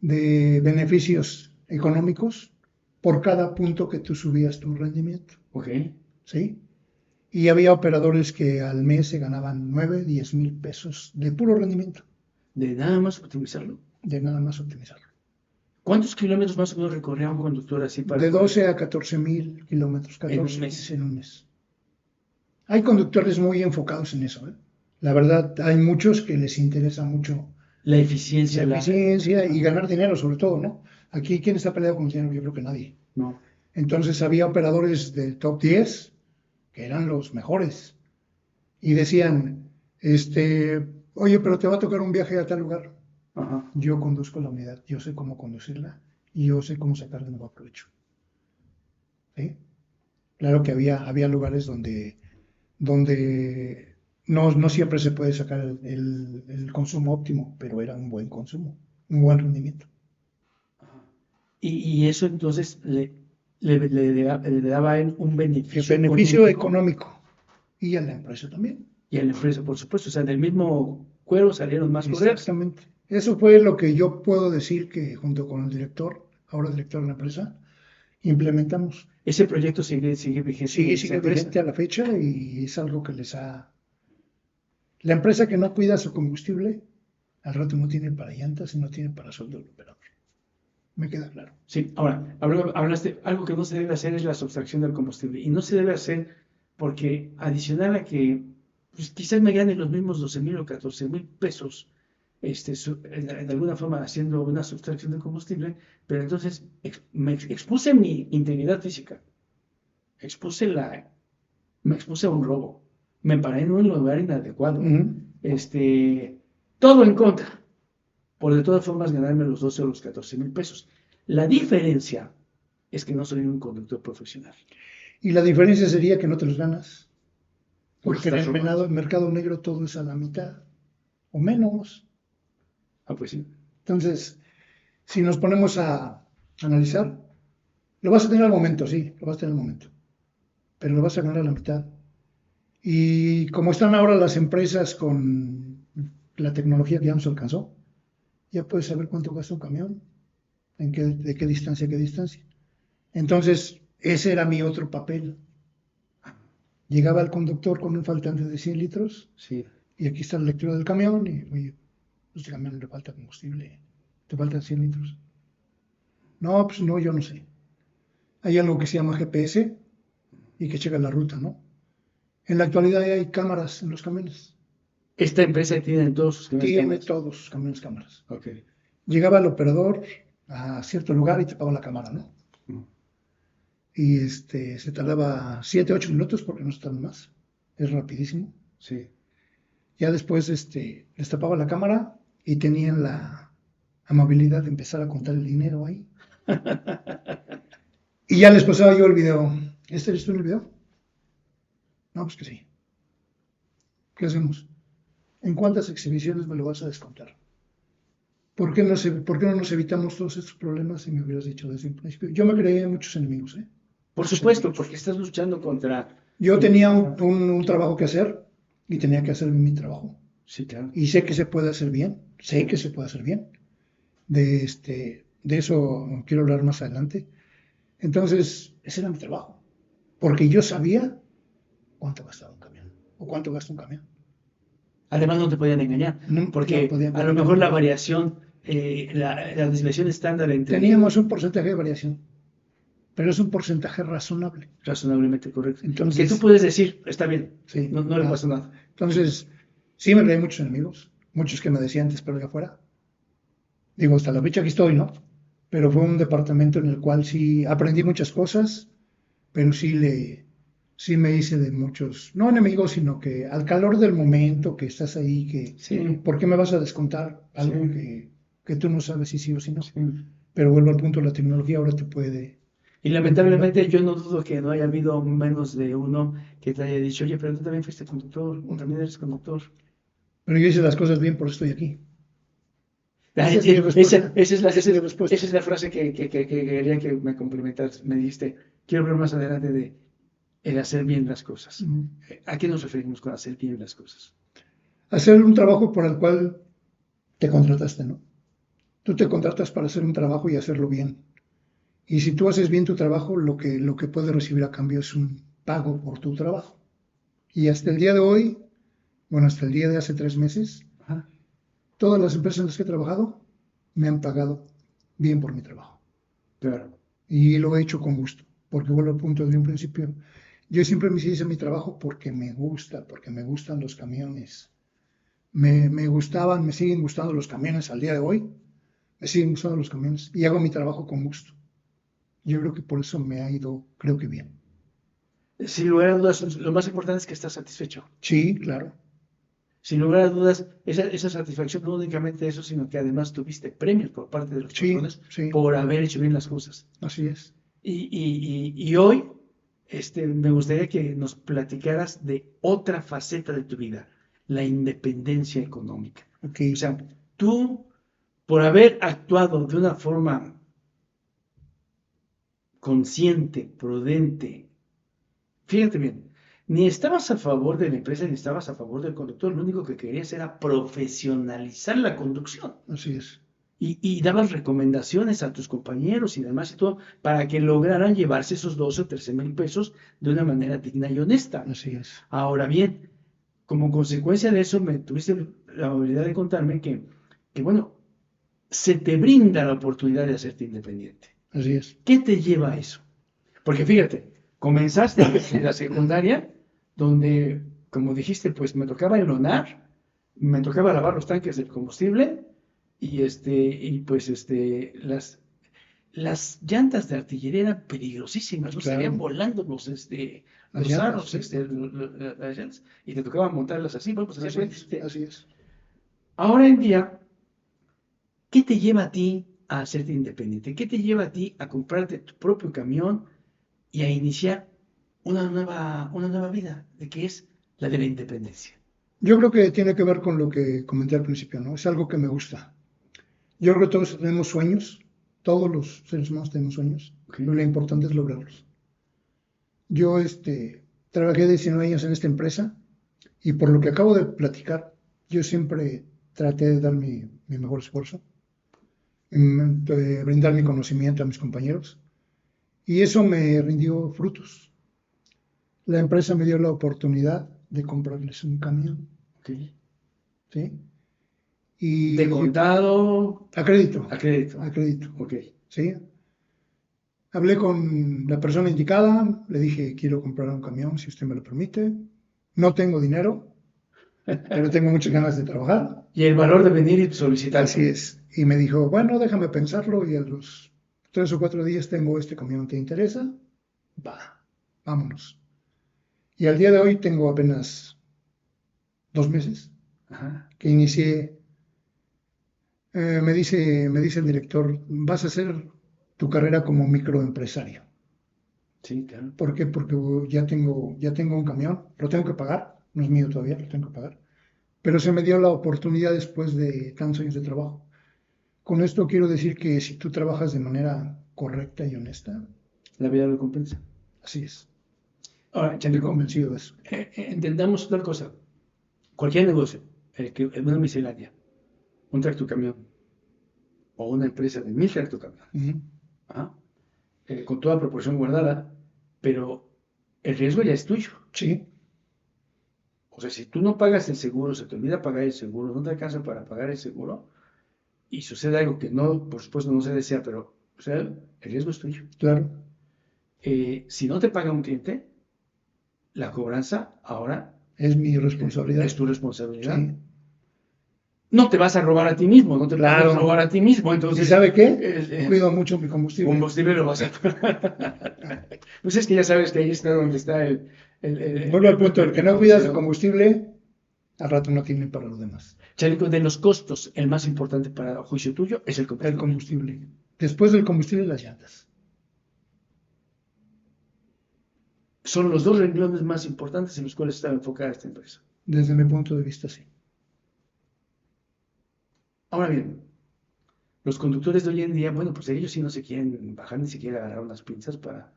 Speaker 2: beneficios económicos por cada punto que tú subías tu rendimiento.
Speaker 1: Ok.
Speaker 2: ¿Sí? Y había operadores que al mes se ganaban 9, 10 mil pesos de puro rendimiento.
Speaker 1: De nada más optimizarlo.
Speaker 2: De nada más optimizarlo.
Speaker 1: ¿Cuántos kilómetros más o menos recorría un conductor así para...
Speaker 2: De 12 a 14 mil kilómetros, 14 en un mes. Hay conductores muy enfocados en eso, ¿eh? La verdad, hay muchos que les interesa mucho
Speaker 1: la eficiencia
Speaker 2: y ganar dinero, sobre todo, ¿no? Aquí, ¿quién está peleado con el dinero? Yo creo que nadie.
Speaker 1: No.
Speaker 2: Entonces había operadores del top 10 que eran los mejores y decían, oye, pero te va a tocar un viaje a tal lugar.
Speaker 1: Ajá.
Speaker 2: Yo conduzco la unidad, yo sé cómo conducirla y yo sé cómo sacarle nuevo provecho. ¿Sí? Claro que había lugares donde no siempre se puede sacar el consumo óptimo, pero era un buen consumo, un buen rendimiento.
Speaker 1: Y eso entonces le daba a él un beneficio.
Speaker 2: Beneficio económico. Y a la empresa también.
Speaker 1: Y a la empresa, por supuesto. O sea, del mismo cuero salieron más correos.
Speaker 2: Exactamente. Eso fue lo que yo puedo decir que junto con el director, ahora director de la empresa, implementamos.
Speaker 1: Ese proyecto sigue vigente en
Speaker 2: Sí,
Speaker 1: esa
Speaker 2: sigue
Speaker 1: empresa.
Speaker 2: vigente a la fecha y es algo que les ha... La empresa que no cuida su combustible, al rato no tiene para llantas y no tiene para sueldo del operador. Me queda claro.
Speaker 1: Sí, ahora, hablaste, algo que no se debe hacer es la sustracción del combustible. Y no se debe hacer porque adicional a que pues, quizás me gane los mismos 12,000 o 14,000 pesos, en alguna forma haciendo una sustracción del combustible, pero entonces me expuse mi integridad física, expuse me expuse a un robo, me paré en un lugar inadecuado, todo en contra, por de todas formas ganarme los 12 o los 14,000 pesos. La diferencia es que no soy un conductor profesional.
Speaker 2: Y la diferencia sería que no te los ganas. Porque en
Speaker 1: Estás
Speaker 2: el
Speaker 1: robando.
Speaker 2: mercado negro todo es a la mitad o menos.
Speaker 1: Ah, pues sí.
Speaker 2: Entonces, si nos ponemos a analizar, lo vas a tener al momento, sí, lo vas a tener al momento, pero lo vas a ganar a la mitad. Y como están ahora las empresas con la tecnología que ya nos alcanzó, ya puedes saber cuánto gasta un camión, de qué distancia a qué distancia. Entonces, ese era mi otro papel. Llegaba el conductor con un faltante de 100 litros
Speaker 1: Sí.
Speaker 2: y aquí está la lectura del camión y, oye, este camión le falta combustible, te faltan 100 litros. No, pues no, yo no sé. Hay algo que se llama GPS y que checa la ruta, ¿no? En la actualidad hay cámaras en los camiones.
Speaker 1: Esta empresa tiene en todos sus camiones
Speaker 2: Tiene
Speaker 1: cámaras.
Speaker 2: todos sus camiones cámaras.
Speaker 1: Ok.
Speaker 2: Llegaba el operador a cierto lugar y te apagaba la cámara, ¿no? Y se tardaba 7, 8 minutos porque no se tarda más. Es rapidísimo.
Speaker 1: Sí.
Speaker 2: Ya después les tapaba la cámara y tenían la amabilidad de empezar a contar el dinero ahí. Y ya les pasaba yo el video. ¿Este eres tú en el video? No, pues que sí. ¿Qué hacemos? ¿En cuántas exhibiciones me lo vas a descontar? ¿Por qué no nos evitamos todos estos problemas si me hubieras dicho desde un principio? Yo me creía muchos enemigos, ¿eh?
Speaker 1: Por
Speaker 2: Muchos
Speaker 1: supuesto,
Speaker 2: enemigos.
Speaker 1: porque estás luchando contra...
Speaker 2: Yo tenía un trabajo que hacer y tenía que hacer mi trabajo.
Speaker 1: Sí, claro.
Speaker 2: Y sé que se puede hacer bien, sé que se puede hacer bien. De eso quiero hablar más adelante. Entonces, ese era mi trabajo. Porque yo sabía cuánto gastaba un camión o cuánto gasta un camión.
Speaker 1: Además no te podían engañar,
Speaker 2: No,
Speaker 1: porque
Speaker 2: no podía
Speaker 1: a lo mejor la variación, la desviación estándar entre...
Speaker 2: Teníamos un porcentaje de variación, pero es un porcentaje razonable.
Speaker 1: Razonablemente correcto. Que tú
Speaker 2: Entonces,
Speaker 1: puedes decir, está bien,
Speaker 2: sí,
Speaker 1: no le pasa nada.
Speaker 2: entonces, sí me creé muchos enemigos, muchos que me decían, te espero allá afuera. Digo, hasta la fecha aquí estoy, ¿no? Pero fue un departamento en el cual sí aprendí muchas cosas, pero sí me hice de muchos, no enemigos, sino que al calor del momento que estás ahí,
Speaker 1: Sí,
Speaker 2: ¿por qué me vas a descontar algo
Speaker 1: sí,
Speaker 2: que tú no sabes si sí o si no?
Speaker 1: sí.
Speaker 2: Pero vuelvo al punto, la tecnología ahora te puede
Speaker 1: Y lamentablemente yo no dudo que no haya habido menos de uno que te haya dicho, oye, pero tú también fuiste conductor, o también eres conductor.
Speaker 2: Pero yo hice las cosas bien, por eso estoy aquí.
Speaker 1: Ah,
Speaker 2: Esa es mi respuesta.
Speaker 1: Esa
Speaker 2: Esa es mi respuesta.
Speaker 1: es la frase que quería que me complementaras. Me dijiste, quiero hablar más adelante de el hacer bien las cosas.
Speaker 2: Ujú.
Speaker 1: ¿A qué nos referimos con hacer bien las cosas?
Speaker 2: Hacer un trabajo por el cual te contrataste, ¿no? Tú te contratas para hacer un trabajo y hacerlo bien. Y si tú haces bien tu trabajo, lo que puedes recibir a cambio es un pago por tu trabajo. Y hasta el día de hoy, bueno, hasta el día de hace 3 meses,
Speaker 1: Ajá.
Speaker 2: todas las empresas en las que he trabajado me han pagado bien por mi trabajo.
Speaker 1: Claro.
Speaker 2: Y lo he hecho con gusto, porque vuelvo al punto de un principio. Yo siempre me hice mi trabajo porque me gusta, porque me gustan los camiones. Me gustaban, me siguen gustando los camiones al día de hoy. Me siguen gustando los camiones y hago mi trabajo con gusto. Yo creo que por eso me ha ido, creo que bien.
Speaker 1: Sin lugar a dudas, lo más importante es que estás satisfecho.
Speaker 2: Sí, claro.
Speaker 1: Sin lugar a dudas, esa satisfacción no únicamente eso, sino que además tuviste premios por parte de los
Speaker 2: Sí,
Speaker 1: patrones
Speaker 2: sí,
Speaker 1: por haber hecho bien las cosas.
Speaker 2: así es.
Speaker 1: Y hoy me gustaría que nos platicaras de otra faceta de tu vida, la independencia económica.
Speaker 2: Ok.
Speaker 1: O sea, tú, por haber actuado de una forma consciente, prudente, fíjate bien, Ni estabas a favor de la empresa ni estabas a favor del conductor, lo único que querías era profesionalizar la conducción.
Speaker 2: Así es,
Speaker 1: Y dabas recomendaciones a tus compañeros y demás y todo para que lograran llevarse esos 12 o 13 mil pesos de una manera digna y honesta.
Speaker 2: así es,
Speaker 1: Ahora bien, como consecuencia de eso, me tuviste la amabilidad de contarme que, bueno, se te brinda la oportunidad de hacerte independiente.
Speaker 2: así es.
Speaker 1: ¿Qué te lleva a eso? Porque fíjate, comenzaste en la secundaria, donde, como dijiste, pues me tocaba enlonar, me tocaba lavar los tanques del combustible y pues las llantas de artillería eran peligrosísimas, no salían
Speaker 2: Claro,
Speaker 1: volando
Speaker 2: las
Speaker 1: los
Speaker 2: llantas,
Speaker 1: aros,
Speaker 2: sí,
Speaker 1: las llantas, y te tocaba montarlas así, bueno, pues así
Speaker 2: así es,
Speaker 1: aprendiste.
Speaker 2: así es.
Speaker 1: Ahora en día, ¿qué te lleva a ti a hacerte independiente? ¿Qué te lleva a ti a comprarte tu propio camión y a iniciar una nueva vida, de que es la de la independencia?
Speaker 2: Yo creo que tiene que ver con lo que comenté al principio, ¿no? Es algo que me gusta. Yo creo que todos tenemos sueños, todos los seres humanos tenemos sueños,
Speaker 1: ¿Ok?
Speaker 2: pero lo importante es lograrlos. Yo trabajé 19 años en esta empresa y por lo que acabo de platicar, yo siempre traté de dar mi mejor esfuerzo, de brindar mi conocimiento a mis compañeros y eso me rindió frutos. La empresa me dio la oportunidad de comprarles un camión,
Speaker 1: ¿Ok?
Speaker 2: ¿sí?
Speaker 1: De
Speaker 2: Y
Speaker 1: contado a crédito.
Speaker 2: a crédito,
Speaker 1: Ok.
Speaker 2: ¿sí? Hablé con la persona indicada, le dije, quiero comprar un camión, si usted me lo permite. No tengo dinero, pero tengo muchas ganas de trabajar.
Speaker 1: Y el valor de venir y solicitarlo.
Speaker 2: Así es. Y me dijo, bueno, déjame pensarlo y a los 3 o 4 días tengo este camión, ¿te interesa? Va, vámonos. Y al día de hoy tengo apenas 2 meses
Speaker 1: Ajá.
Speaker 2: que inicié. Me dice el director, vas a hacer tu carrera como microempresario.
Speaker 1: Sí, claro.
Speaker 2: ¿Por qué? Porque ya tengo un camión, lo tengo que pagar, no es mío todavía, lo tengo que pagar. Pero se me dio la oportunidad después de tantos años de trabajo. Con esto quiero decir que si tú trabajas de manera correcta y honesta,
Speaker 1: La vida lo compensa.
Speaker 2: así es.
Speaker 1: Ahora,
Speaker 2: Estoy
Speaker 1: Chandico,
Speaker 2: convencido de eso.
Speaker 1: entendamos una cosa. Cualquier negocio, una miscelánea, un tractocamión o una empresa de 1000 tractocamiones,
Speaker 2: Ujú.
Speaker 1: ¿ah? Con toda proporción guardada, pero el riesgo ya es tuyo.
Speaker 2: Sí,
Speaker 1: O sea, si tú no pagas el seguro, se te olvida pagar el seguro, no te alcanza para pagar el seguro, y sucede algo que no, por supuesto, no se desea, pero o sea, el riesgo es tuyo.
Speaker 2: claro,
Speaker 1: Si no te paga un cliente, la cobranza ahora
Speaker 2: es mi
Speaker 1: es
Speaker 2: responsabilidad.
Speaker 1: tu responsabilidad.
Speaker 2: Sí,
Speaker 1: No te vas a robar a ti mismo, no te puedes
Speaker 2: claro.
Speaker 1: robar a ti mismo,
Speaker 2: ¿Y
Speaker 1: entonces
Speaker 2: sabe qué?
Speaker 1: el
Speaker 2: Cuido mucho mi combustible.
Speaker 1: combustible lo vas a pagar. Pues es que ya sabes que ahí está donde está
Speaker 2: Vuelvo al punto, el que
Speaker 1: el
Speaker 2: no cuida su
Speaker 1: comercio.
Speaker 2: combustible, al rato no tiene para lo demás.
Speaker 1: Chaleco, de los costos, el más importante para juicio tuyo es el
Speaker 2: El
Speaker 1: combustible.
Speaker 2: combustible. Después del combustible, las llantas.
Speaker 1: Son los dos renglones más importantes en los cuales está enfocada esta empresa.
Speaker 2: Desde mi punto de vista, sí.
Speaker 1: Ahora bien, los conductores de hoy en día, bueno, pues ellos sí no se quieren bajar ni siquiera agarrar unas pinzas para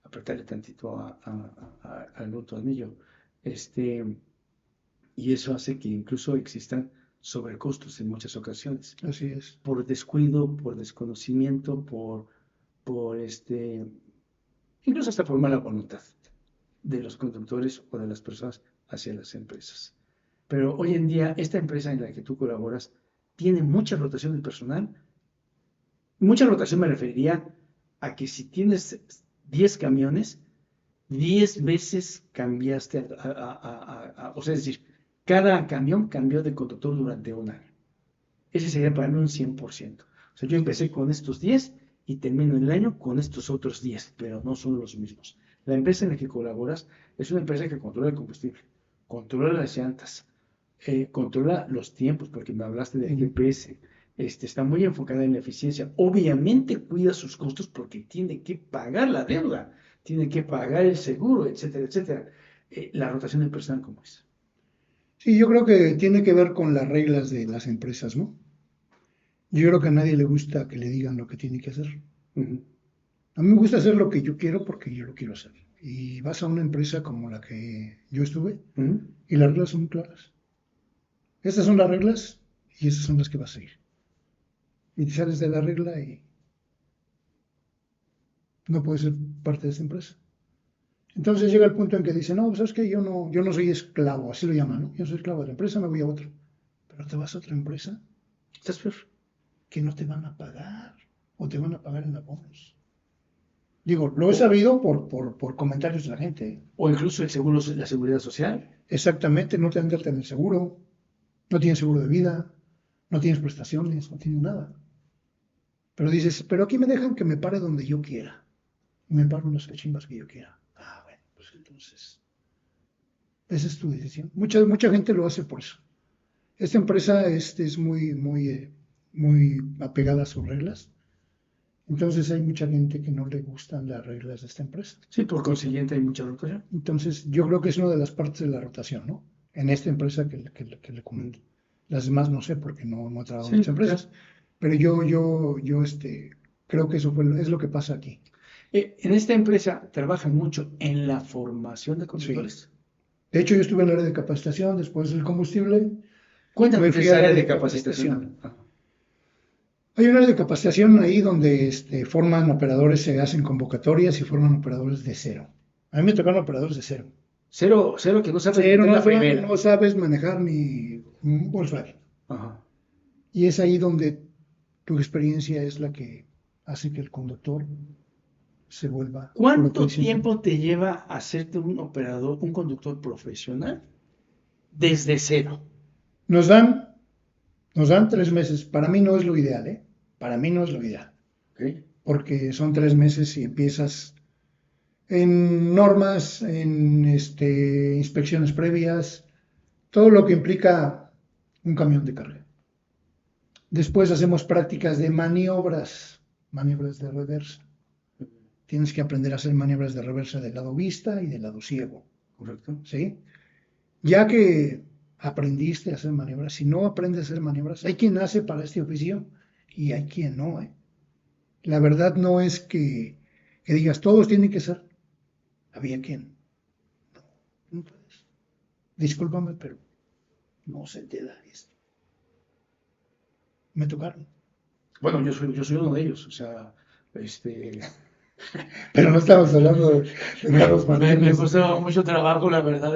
Speaker 1: apretarle tantito a algún tornillo. Este, y eso hace que incluso existan sobrecostos en muchas ocasiones,
Speaker 2: Así es.
Speaker 1: por descuido, por desconocimiento, por incluso hasta por mala voluntad de los conductores o de las personas hacia las empresas. Pero hoy en día, esta empresa en la que tú colaboras tiene mucha rotación de personal. Mucha rotación me referiría a que si tienes 10 camiones, 10 veces cambiaste, o sea, es decir, cada camión cambió de conductor durante un año. Ese sería para mí un 100%. O sea, yo empecé con estos 10 y termino el año con estos otros 10, pero no son los mismos. La empresa en la que colaboras es una empresa que controla el combustible, controla las llantas, controla los tiempos, porque me hablaste del
Speaker 2: Ujú.
Speaker 1: GPS, está muy enfocada en la eficiencia. Obviamente cuida sus costos porque tiene que pagar la deuda, tiene que pagar el seguro, etcétera, etcétera. La rotación de personal, ¿cómo es?
Speaker 2: Sí, yo creo que tiene que ver con las reglas de las empresas, ¿no? Yo creo que a nadie le gusta que le digan lo que tiene que hacer.
Speaker 1: Ujú.
Speaker 2: A mí me gusta hacer lo que yo quiero porque yo lo quiero hacer. Y vas a una empresa como la que yo estuve y las reglas son muy claras. Estas son las reglas y esas son las que vas a seguir. Y te sales de la regla y no puedes ser parte de esta empresa. Entonces llega el punto en que dice, no, ¿sabes qué? Yo no soy esclavo, así lo llaman, ¿no? Yo soy esclavo de la empresa, me voy a otra. Pero te vas a otra empresa,
Speaker 1: Estás peor.
Speaker 2: que no te van a pagar o te van a pagar en abonos. Digo, lo he sabido por comentarios de la gente.
Speaker 1: O incluso el seguro, la seguridad social.
Speaker 2: Exactamente, no te han de tener seguro, no tienes seguro de vida, no tienes prestaciones, no tienes nada. Pero dices, pero aquí me dejan que me pare donde yo quiera. Y me paro en las cachimbas que yo quiera. Ah, bueno, pues entonces, esa es tu decisión. Mucha gente lo hace por eso. Esta empresa es muy apegada a sus reglas. Entonces hay mucha gente que no le gustan las reglas de esta empresa.
Speaker 1: Sí, por consiguiente hay mucha rotación.
Speaker 2: Entonces yo creo que es una de las partes de la rotación, ¿no? En esta empresa que le comento. Las demás no sé porque no he trabajado en
Speaker 1: Sí,
Speaker 2: estas empresas. Pero yo creo que es lo que pasa aquí.
Speaker 1: En esta empresa trabajan mucho en la formación de conductores.
Speaker 2: De hecho, yo estuve en el área de capacitación después del combustible.
Speaker 1: Cuéntame
Speaker 2: Me
Speaker 1: de
Speaker 2: fui
Speaker 1: esa
Speaker 2: al
Speaker 1: área de capacitación.
Speaker 2: Hay un área de capacitación ahí donde forman operadores, se hacen convocatorias y forman operadores de cero. A mí me tocaron operadores de cero.
Speaker 1: Cero, cero que no sabes
Speaker 2: Cero,
Speaker 1: meter la primera.
Speaker 2: no sabes manejar ni un Volkswagen.
Speaker 1: Ajá.
Speaker 2: Y es ahí donde tu experiencia es la que hace que el conductor se vuelva
Speaker 1: ¿Cuánto
Speaker 2: profesional.
Speaker 1: tiempo te lleva hacerte un operador, un conductor profesional desde cero?
Speaker 2: Nos dan 3 meses. Para mí no es lo ideal, ¿eh? Para mí no es lo ideal.
Speaker 1: ¿Ok?
Speaker 2: Porque son 3 meses y empiezas en normas, en inspecciones previas, todo lo que implica un camión de carga. Después hacemos prácticas de maniobras de reversa. Tienes que aprender a hacer maniobras de reversa del lado vista y del lado ciego,
Speaker 1: Correcto.
Speaker 2: ¿sí? Ya que aprendiste a hacer maniobras, si no aprendes a hacer maniobras, hay quien nace para este oficio y hay quien no, ¿eh? La verdad no es que digas, todos tienen que ser. Había quien. No puedes. Discúlpame, pero no se te da esto. Me tocaron.
Speaker 1: Bueno, yo soy uno de ellos, o sea, este,
Speaker 2: Pero no estamos hablando de Carlos
Speaker 1: me
Speaker 2: Martínez.
Speaker 1: costó mucho trabajo, la verdad,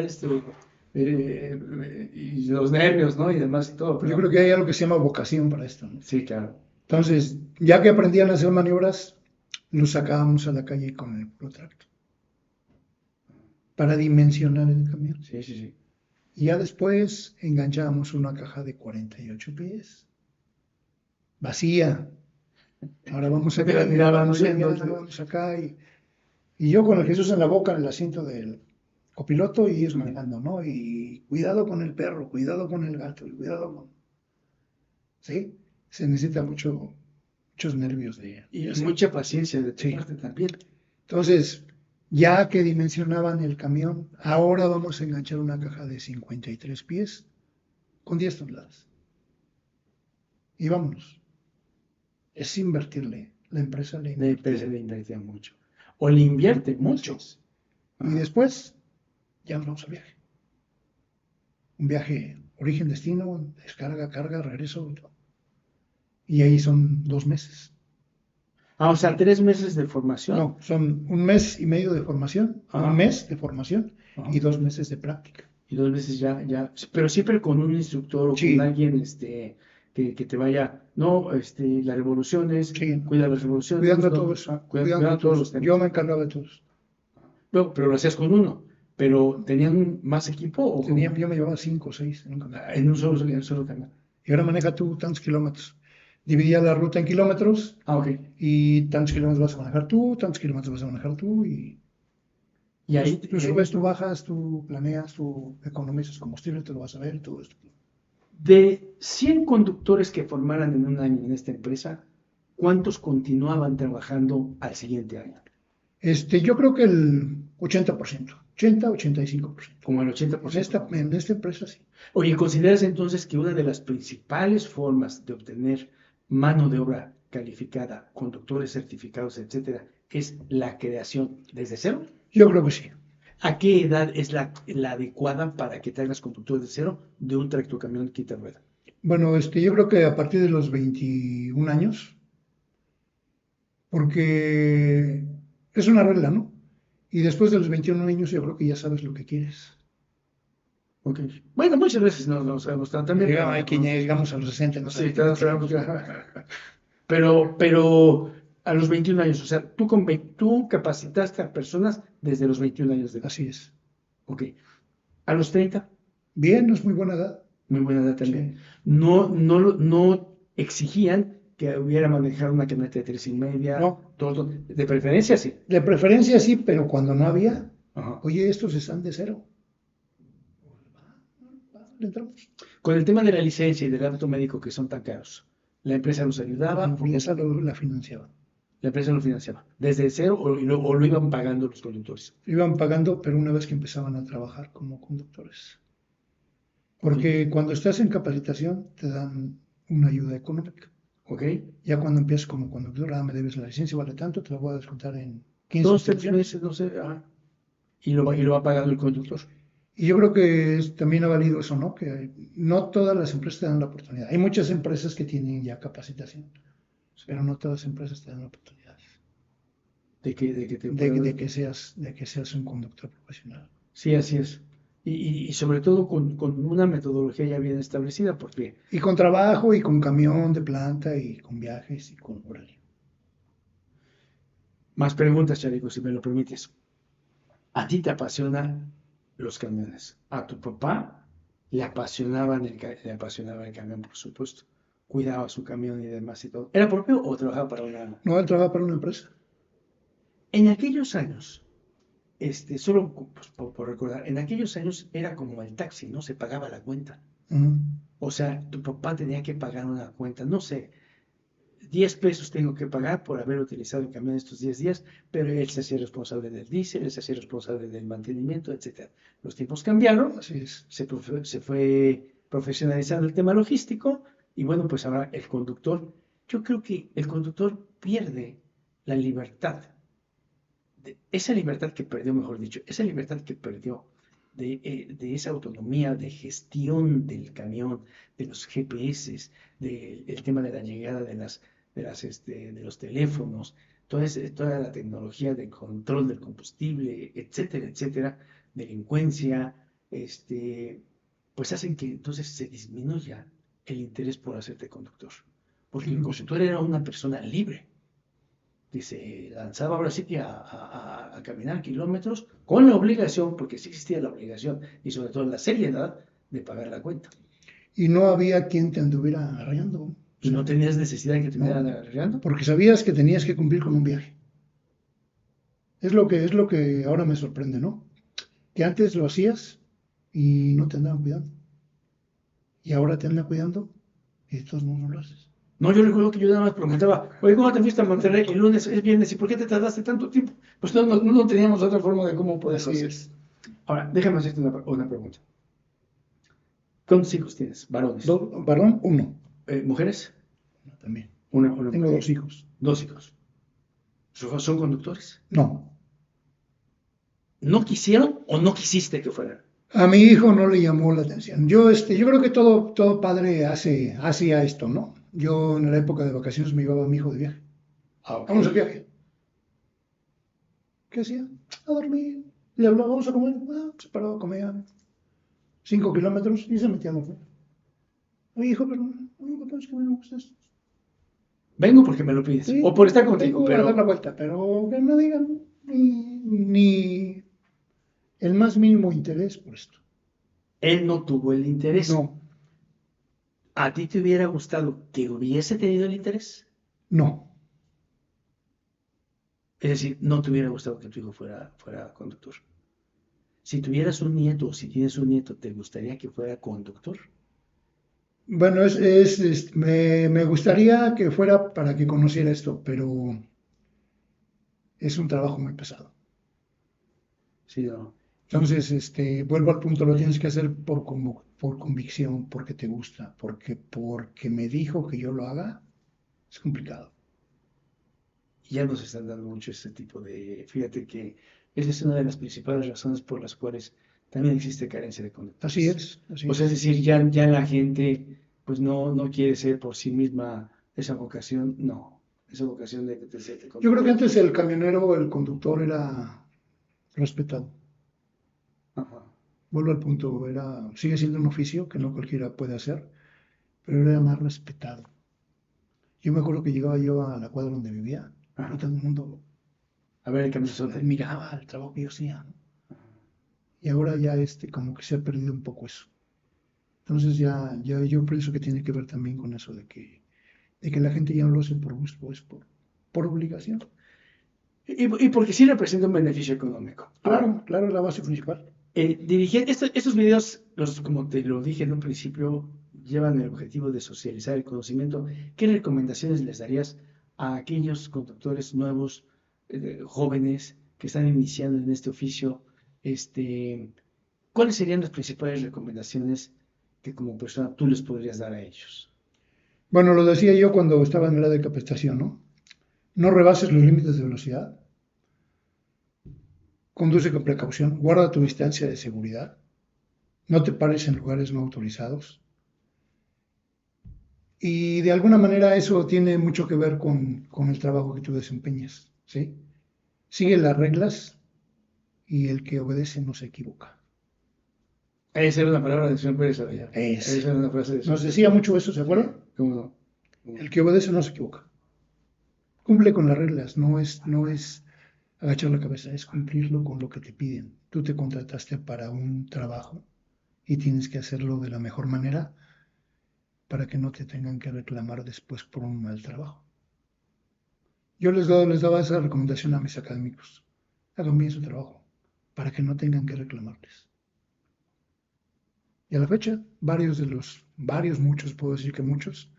Speaker 1: y los nervios, ¿no? Y demás y todo,
Speaker 2: Yo creo que hay algo que se llama vocación para esto, ¿no?
Speaker 1: sí, claro.
Speaker 2: Entonces, ya que aprendían a hacer maniobras, los sacábamos a la calle con el protractor para dimensionar el camión.
Speaker 1: Sí, sí, sí.
Speaker 2: Y ya después enganchábamos una caja de 48 pies, vacía. Ahora vamos
Speaker 1: Se te
Speaker 2: acá,
Speaker 1: la miraban,
Speaker 2: vamos
Speaker 1: ¿no?
Speaker 2: allá, vamos acá. Y yo con el Jesús en la boca, en el asiento del copiloto y ellos manejando, ¿no? Y cuidado con el perro, cuidado con el gato, y cuidado con... ¿Sí? Se necesita muchos nervios de
Speaker 1: Y
Speaker 2: hacer.
Speaker 1: mucha paciencia de tu
Speaker 2: Sí.
Speaker 1: parte también.
Speaker 2: Entonces, ya que dimensionaban el camión, ahora vamos a enganchar una caja de 53 pies con 10 toneladas. Y vámonos. Es invertirle. La empresa le
Speaker 1: La
Speaker 2: invierte.
Speaker 1: empresa le invierte mucho. O le invierte mucho.
Speaker 2: Y después, ya nos vamos al viaje. Un viaje origen-destino, descarga, carga, regreso. Y ahí son 2 meses.
Speaker 1: Ah, o sea, 3 meses de formación.
Speaker 2: No, son 1 mes y medio de formación,
Speaker 1: Ajá.
Speaker 2: 1 mes de formación
Speaker 1: Ajá.
Speaker 2: y 2 meses de práctica.
Speaker 1: Y 2 meses ya, pero siempre con un instructor o
Speaker 2: Sí.
Speaker 1: con alguien que te vaya, no, las revoluciones,
Speaker 2: Sí.
Speaker 1: cuida las revoluciones,
Speaker 2: Cuidando
Speaker 1: no,
Speaker 2: todo eso.
Speaker 1: cuidando todos los temas.
Speaker 2: Yo me encargaba de todos.
Speaker 1: No, pero lo hacías con uno, pero ¿tenían más equipo o
Speaker 2: Yo me llevaba 5 o 6 en un camión.
Speaker 1: en un solo camión?
Speaker 2: Y ahora maneja tú tantos kilómetros. Dividía la ruta en kilómetros
Speaker 1: Ah, ok.
Speaker 2: y tantos kilómetros vas a manejar tú, tantos kilómetros vas a manejar tú
Speaker 1: Y ahí
Speaker 2: tú subes, tú bajas, tú planeas, tú economizas combustible, te lo vas a ver y todo esto.
Speaker 1: de 100 conductores que formaran en un año en esta empresa, ¿cuántos continuaban trabajando al siguiente año?
Speaker 2: Yo creo que el 80%, 80-85%.
Speaker 1: Como el 80%.
Speaker 2: En esta empresa sí.
Speaker 1: Oye, ¿consideras entonces que una de las principales formas de obtener mano de obra calificada, conductores certificados, etcétera, es la creación desde cero.
Speaker 2: Yo creo que sí.
Speaker 1: ¿A qué edad es la adecuada para que traigas conductor de cero de un tractocamión quita rueda?
Speaker 2: Bueno, yo creo que a partir de los 21 años, porque es una regla, ¿no? Y después de los 21 años yo creo que ya sabes lo que quieres.
Speaker 1: Ok. Bueno, muchas veces no sabemos también.
Speaker 2: Llegamos a los 60, no
Speaker 1: Sí,
Speaker 2: sabes
Speaker 1: todos sabemos que... Pero a los 21 años, o sea, tú capacitaste a personas desde los 21 años de edad.
Speaker 2: Así es.
Speaker 1: Ok. A los 30,
Speaker 2: Bien, no es muy buena edad.
Speaker 1: muy buena edad también.
Speaker 2: Sí.
Speaker 1: No exigían que hubiera manejado una camioneta de 3,5,
Speaker 2: No,
Speaker 1: todo. De preferencia, sí.
Speaker 2: de preferencia sí, pero cuando no había,
Speaker 1: Ajá.
Speaker 2: oye, estos están de cero. Le entramos.
Speaker 1: Con el tema de la licencia y del auto médico que son tan caros, ¿la empresa los ayudaba
Speaker 2: La empresa la financiaba.
Speaker 1: la empresa lo financiaba? ¿Desde cero o lo iban pagando los conductores?
Speaker 2: Iban pagando, pero una vez que empezaban a trabajar como conductores. Porque cuando estás en capacitación te dan una ayuda económica.
Speaker 1: ¿Ok?
Speaker 2: Ya cuando empiezas como conductor, me debes la licencia, vale tanto, te la voy a descontar en 15
Speaker 1: 2, 3
Speaker 2: inscripciones.
Speaker 1: meses, no sé. Y lo va pagando el conductor.
Speaker 2: Y yo creo que también ha valido eso, ¿no? Que no todas las empresas te dan la oportunidad. Hay muchas empresas que tienen ya capacitación, pero no todas las empresas te dan la oportunidad
Speaker 1: De que te
Speaker 2: de que seas un conductor profesional.
Speaker 1: Sí, así es. Y sobre todo con una metodología ya bien establecida, porque
Speaker 2: Y con trabajo, y con camión de planta, y con viajes, y con horario.
Speaker 1: más preguntas, Chaleco, si me lo permites. ¿A ti te apasionan los camiones? A tu papá le apasionaba el camión, por supuesto. Cuidaba su camión y demás y todo. ¿Era propio o trabajaba para una?
Speaker 2: No, él trabaja para una empresa.
Speaker 1: En aquellos años, solo pues, por recordar, en aquellos años era como el taxi, ¿no? Se pagaba la cuenta.
Speaker 2: Ujú.
Speaker 1: O sea, tu papá tenía que pagar una cuenta, no sé, 10 pesos tengo que pagar por haber utilizado el camión estos 10 días, pero él se hacía responsable del diésel, él se hacía responsable del mantenimiento, etcétera. Los tiempos cambiaron,
Speaker 2: Así es.
Speaker 1: se fue profesionalizando el tema logístico y bueno, pues ahora el conductor, yo creo que el conductor pierde la libertad, esa libertad que perdió, mejor dicho, esa libertad que perdió de esa autonomía de gestión del camión, de los GPS, del tema de la llegada de los teléfonos, toda la tecnología de control del combustible, etcétera, etcétera, delincuencia, pues hacen que entonces se disminuya el interés por hacerte conductor. Porque el conductor era una persona libre que se lanzaba ahora sí que a caminar kilómetros con la obligación, porque sí existía la obligación y sobre todo la seriedad de pagar la cuenta.
Speaker 2: Y no había quien te anduviera arreando. O
Speaker 1: Y no
Speaker 2: sea,
Speaker 1: tenías necesidad de que te
Speaker 2: no,
Speaker 1: estuvieran arreglando.
Speaker 2: porque sabías que tenías que cumplir con un viaje. Es lo que ahora me sorprende, ¿no? Que antes lo hacías y no te andaban cuidando. Y ahora te andan cuidando y de todos modos no lo haces.
Speaker 1: No, yo recuerdo que yo nada más preguntaba, oye, ¿cómo te fuiste a Monterrey el lunes, es viernes, y por qué te tardaste tanto tiempo? Pues no teníamos otra forma de cómo poderlo
Speaker 2: Así
Speaker 1: hacer.
Speaker 2: es.
Speaker 1: Ahora, déjame hacerte una pregunta. ¿Cuántos hijos tienes? Varones.
Speaker 2: Varón, uno.
Speaker 1: ¿Mujeres?
Speaker 2: También.
Speaker 1: Una
Speaker 2: Tengo
Speaker 1: mujer.
Speaker 2: 2 hijos.
Speaker 1: 2 hijos. ¿Son conductores?
Speaker 2: No.
Speaker 1: ¿No quisieron o no quisiste que fueran?
Speaker 2: A mi hijo no le llamó la atención. Yo creo que todo padre hacía esto, ¿no? Yo en la época de vacaciones me llevaba a mi hijo de viaje.
Speaker 1: Ok.
Speaker 2: Vamos al viaje. ¿Qué hacía? A dormir. Le hablaba, vamos a comer. Se paraba a comer 5 kilómetros y se metía a dormir. Oye, hijo, pero no, papá, es que a mí no me gusta esto.
Speaker 1: Vengo porque me lo pides.
Speaker 2: Sí,
Speaker 1: O por estar contigo,
Speaker 2: vengo a dar la
Speaker 1: pero
Speaker 2: vuelta, pero que no digan ni el más mínimo interés por esto.
Speaker 1: él no tuvo el interés.
Speaker 2: No,
Speaker 1: ¿A ti te hubiera gustado que hubiese tenido el interés?
Speaker 2: no.
Speaker 1: Es decir, no te hubiera gustado que tu hijo fuera conductor. Si tuvieras un nieto o si tienes un nieto, ¿te gustaría que fuera conductor?
Speaker 2: Bueno, me gustaría que fuera para que conociera esto, pero es un trabajo muy pesado.
Speaker 1: Sí, no.
Speaker 2: Entonces, vuelvo al punto, lo tienes que hacer por convicción, porque te gusta, porque me dijo que yo lo haga, es complicado.
Speaker 1: ya nos están dando mucho este tipo de... Fíjate que esa es una de las principales razones por las cuales también existe carencia de
Speaker 2: Así
Speaker 1: conductores.
Speaker 2: es, así
Speaker 1: O sea, es
Speaker 2: es.
Speaker 1: decir, ya la gente pues no quiere ser por sí misma esa vocación, no, esa vocación de ser
Speaker 2: Yo creo que
Speaker 1: conductor.
Speaker 2: antes el camionero o el conductor era respetado.
Speaker 1: Ajá.
Speaker 2: Vuelvo al punto, sigue siendo un oficio que no cualquiera puede hacer, pero era más respetado. Yo me acuerdo que llegaba yo a la cuadra donde vivía y
Speaker 1: Ajá.
Speaker 2: todo el mundo
Speaker 1: A ver, el camisote.
Speaker 2: admiraba el trabajo que yo hacía, ¿no? Y ahora ya como que se ha perdido un poco eso. Entonces ya yo pienso que tiene que ver también con eso de que la gente ya no lo hace por gusto, es por obligación.
Speaker 1: Y porque sí representa un beneficio económico. Ahora,
Speaker 2: Claro, claro, es la base principal.
Speaker 1: dirigir estos videos, como te lo dije en un principio, llevan el objetivo de socializar el conocimiento. ¿Qué recomendaciones les darías a aquellos conductores nuevos, jóvenes, que están iniciando en este oficio? ¿Cuáles serían las principales recomendaciones que como persona tú les podrías dar a ellos?
Speaker 2: Bueno, lo decía yo cuando estaba en la de capacitación, ¿no? No rebases los límites de velocidad, conduce con precaución, guarda tu distancia de seguridad, no te pares en lugares no autorizados. Y de alguna manera eso tiene mucho que ver con el trabajo que tú desempeñas, ¿sí? Sigue las reglas y el que obedece no se equivoca.
Speaker 1: Esa era una palabra de señor Pérez Arellano.
Speaker 2: Ese.
Speaker 1: Esa era una frase de
Speaker 2: Nos
Speaker 1: señor Pérez
Speaker 2: decía
Speaker 1: Arellano.
Speaker 2: mucho eso, ¿se acuerdan?
Speaker 1: ¿Cómo no? ¿Cómo
Speaker 2: El
Speaker 1: no?
Speaker 2: que obedece no se equivoca. Cumple con las reglas, no es agachar la cabeza, es cumplirlo con lo que te piden. Tú te contrataste para un trabajo y tienes que hacerlo de la mejor manera para que no te tengan que reclamar después por un mal trabajo. Yo les daba esa recomendación a mis académicos. Hagan bien su trabajo para que no tengan que reclamarles. Y a la fecha, muchos, puedo decir que muchos,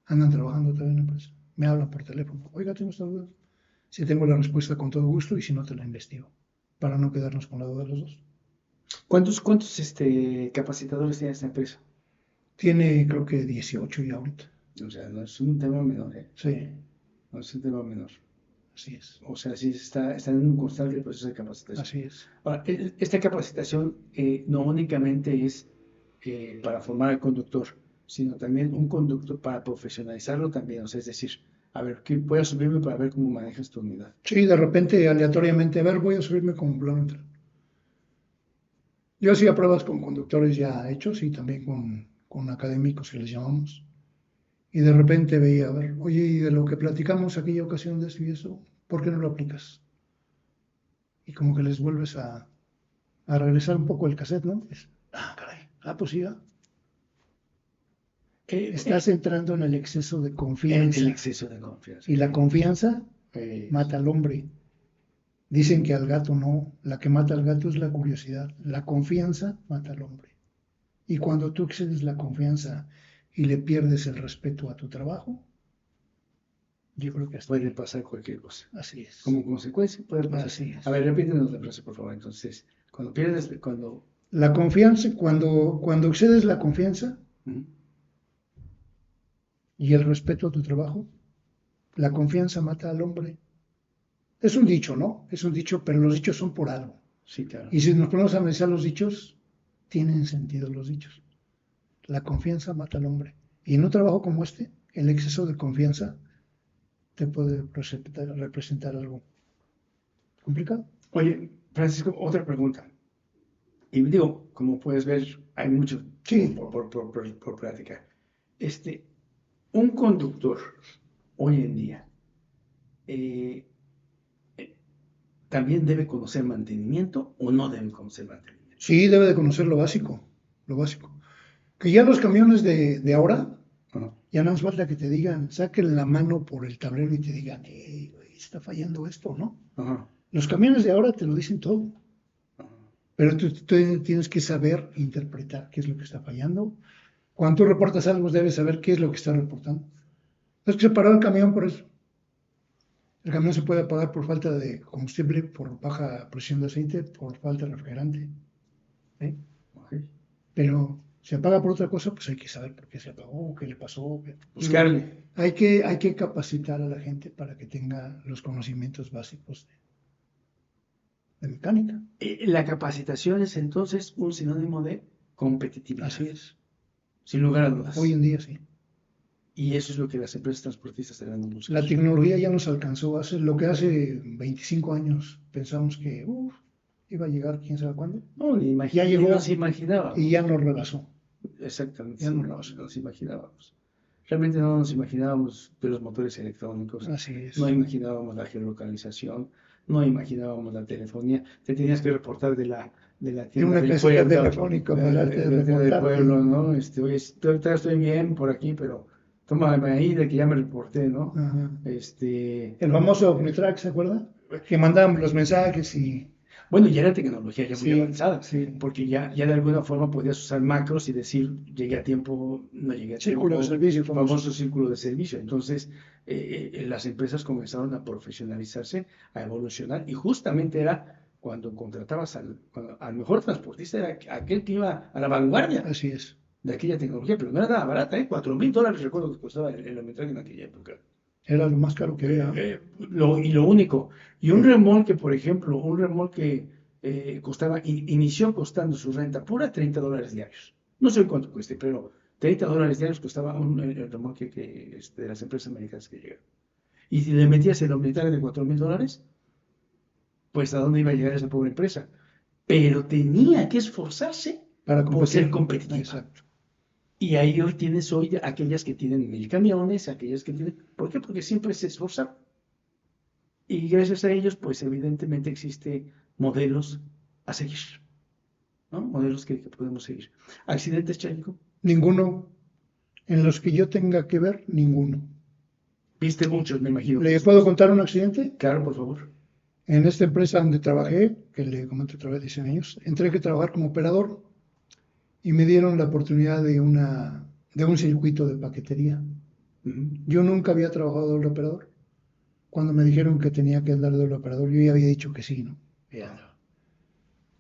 Speaker 2: andan trabajando todavía en la empresa. Me hablan por teléfono. Oiga, tengo esta duda. Si tengo la respuesta con todo gusto y si no te la investigo, para no quedarnos con la duda de los dos.
Speaker 1: ¿Cuántos capacitadores tiene esta empresa?
Speaker 2: Tiene creo que 18 ya ahorita.
Speaker 1: O sea, no es un tema menor, ¿eh?
Speaker 2: Sí,
Speaker 1: No es un tema menor.
Speaker 2: así es.
Speaker 1: O sea, sí está en un constante proceso de capacitación.
Speaker 2: Así es.
Speaker 1: Ahora, esta capacitación no únicamente es para formar al conductor, sino también un conductor para profesionalizarlo también. O sea, es decir, a ver, que voy a subirme para ver cómo manejas tu unidad.
Speaker 2: Sí, de repente, aleatoriamente, a ver, voy a subirme con plano. Yo hacía pruebas con conductores ya hechos y también con académicos que les llamamos. Y de repente veía, a ver, oye, y de lo que platicamos aquella ocasión de eso y eso, ¿por qué no lo aplicas? Y como que les vuelves a regresar un poco el cassette, ¿no? Caray, pues sí, estás entrando en el exceso de
Speaker 1: El
Speaker 2: confianza.
Speaker 1: exceso de confianza.
Speaker 2: Y la confianza
Speaker 1: Eh,
Speaker 2: mata al hombre. Dicen que al gato no, la que mata al gato es la curiosidad. La confianza mata al hombre. Y cuando tú excedes la confianza y le pierdes el respeto a tu trabajo, yo creo que
Speaker 1: puede pasar cualquier cosa.
Speaker 2: así es.
Speaker 1: Como consecuencia puede pasar.
Speaker 2: Así es.
Speaker 1: A ver, repítenos la frase, por favor. Entonces, cuando...
Speaker 2: La confianza, cuando excedes la confianza
Speaker 1: ¿Mm?
Speaker 2: y el respeto a tu trabajo, la confianza mata al hombre. Es un dicho, ¿no? Es un dicho, pero los dichos son por algo.
Speaker 1: Sí, claro.
Speaker 2: Y si nos ponemos a analizar los dichos, tienen sentido los dichos. La confianza mata al hombre. Y en un trabajo como este, el exceso de confianza te puede representar algo complicado.
Speaker 1: Oye, Francisco, otra pregunta. Y digo, como puedes ver, hay mucho
Speaker 2: Sí,
Speaker 1: por práctica. Un conductor hoy en día eh, también debe conocer mantenimiento o no debe conocer mantenimiento.
Speaker 2: sí, debe de conocer lo básico, lo básico. Que ya los camiones de ahora,
Speaker 1: Ajá,
Speaker 2: ya no hace falta que te digan, saquen la mano por el tablero y te digan, está fallando esto, ¿no?
Speaker 1: ajá,
Speaker 2: Los camiones de ahora te lo dicen todo,
Speaker 1: ajá.
Speaker 2: pero tú tienes que saber interpretar qué es lo que está fallando. Cuando tú reportas algo, debes saber qué es lo que está reportando. No es que se paró el camión por eso. El camión se puede apagar por falta de combustible, por baja presión de aceite, por falta de refrigerante. ¿Eh?
Speaker 1: Ok.
Speaker 2: Pero Se apaga por otra cosa, pues hay que saber por qué se apagó, qué le pasó.
Speaker 1: Buscarle.
Speaker 2: Hay que capacitar a la gente para que tenga los conocimientos básicos de mecánica.
Speaker 1: La capacitación es entonces un sinónimo de competitividad.
Speaker 2: Así es.
Speaker 1: Sin lugar a dudas.
Speaker 2: Hoy en día sí.
Speaker 1: Y eso es lo que las empresas transportistas deben buscar.
Speaker 2: La tecnología ya nos alcanzó. Lo que hace 25 años pensamos que iba a llegar quién sabe cuándo.
Speaker 1: No,
Speaker 2: Ya llegó
Speaker 1: no se imaginaba.
Speaker 2: y ya nos rebasó.
Speaker 1: Exactamente,
Speaker 2: Ya
Speaker 1: sí,
Speaker 2: no
Speaker 1: no,
Speaker 2: lo
Speaker 1: no nos imaginábamos. Realmente no nos imaginábamos de los motores electrónicos,
Speaker 2: Así es.
Speaker 1: no imaginábamos la geolocalización, no imaginábamos la telefonía. Te tenías que reportar de la
Speaker 2: De
Speaker 1: tienda
Speaker 2: una
Speaker 1: del
Speaker 2: caseta
Speaker 1: pueblo,
Speaker 2: telefónica para darte de
Speaker 1: de la tienda del
Speaker 2: reportarte.
Speaker 1: pueblo, ¿no? Oye, ahorita estoy bien por aquí, pero tómame ahí de que ya me reporté, ¿no?
Speaker 2: Ajá.
Speaker 1: Este,
Speaker 2: El famoso OmniTrack, ¿se acuerda? Que mandábamos los mensajes y...
Speaker 1: Bueno, ya era tecnología ya muy
Speaker 2: Sí,
Speaker 1: avanzada,
Speaker 2: sí.
Speaker 1: porque ya de alguna forma podías usar macros y decir, llegué a tiempo, no llegué a
Speaker 2: Círculo de
Speaker 1: tiempo,
Speaker 2: servicio,
Speaker 1: famoso círculo de servicio. Entonces, las empresas comenzaron a profesionalizarse, a evolucionar, y justamente era cuando contratabas al mejor transportista, era aquel que iba a la vanguardia
Speaker 2: Así es.
Speaker 1: de aquella tecnología, pero no era nada barata, ¿eh? $4,000 recuerdo que costaba el Omnitrack en aquella época.
Speaker 2: Era lo más caro que había.
Speaker 1: Y lo único. Y un remolque, por ejemplo, un remolque inició costando su renta pura $30 diarios. No sé cuánto cueste, pero $30 diarios costaba el remolque de las empresas americanas que llegaron. Y si le metías el Omnitrack de $4,000, pues a dónde iba a llegar esa pobre empresa. Pero tenía que esforzarse
Speaker 2: Para
Speaker 1: por ser
Speaker 2: competir.
Speaker 1: competitiva.
Speaker 2: Exacto.
Speaker 1: Y ahí hoy tienes aquellas que tienen 1,000 camiones, aquellas que tienen... ¿Por qué? Porque siempre se esforzaron. Y gracias a ellos, pues evidentemente existe modelos a seguir, ¿no? Modelos que podemos seguir. ¿Accidentes, Chanico?
Speaker 2: Ninguno. En los que yo tenga que ver, ninguno.
Speaker 1: Viste muchos, me imagino.
Speaker 2: ¿Le puedo contar un accidente?
Speaker 1: Claro, por favor.
Speaker 2: En esta empresa donde trabajé, que le comenté otra vez 10 años, entré a trabajar como operador y me dieron la oportunidad de un circuito de paquetería. Yo nunca había trabajado de doble operador. Cuando me dijeron que tenía que andar de doble operador, yo ya había dicho que sí, ¿no?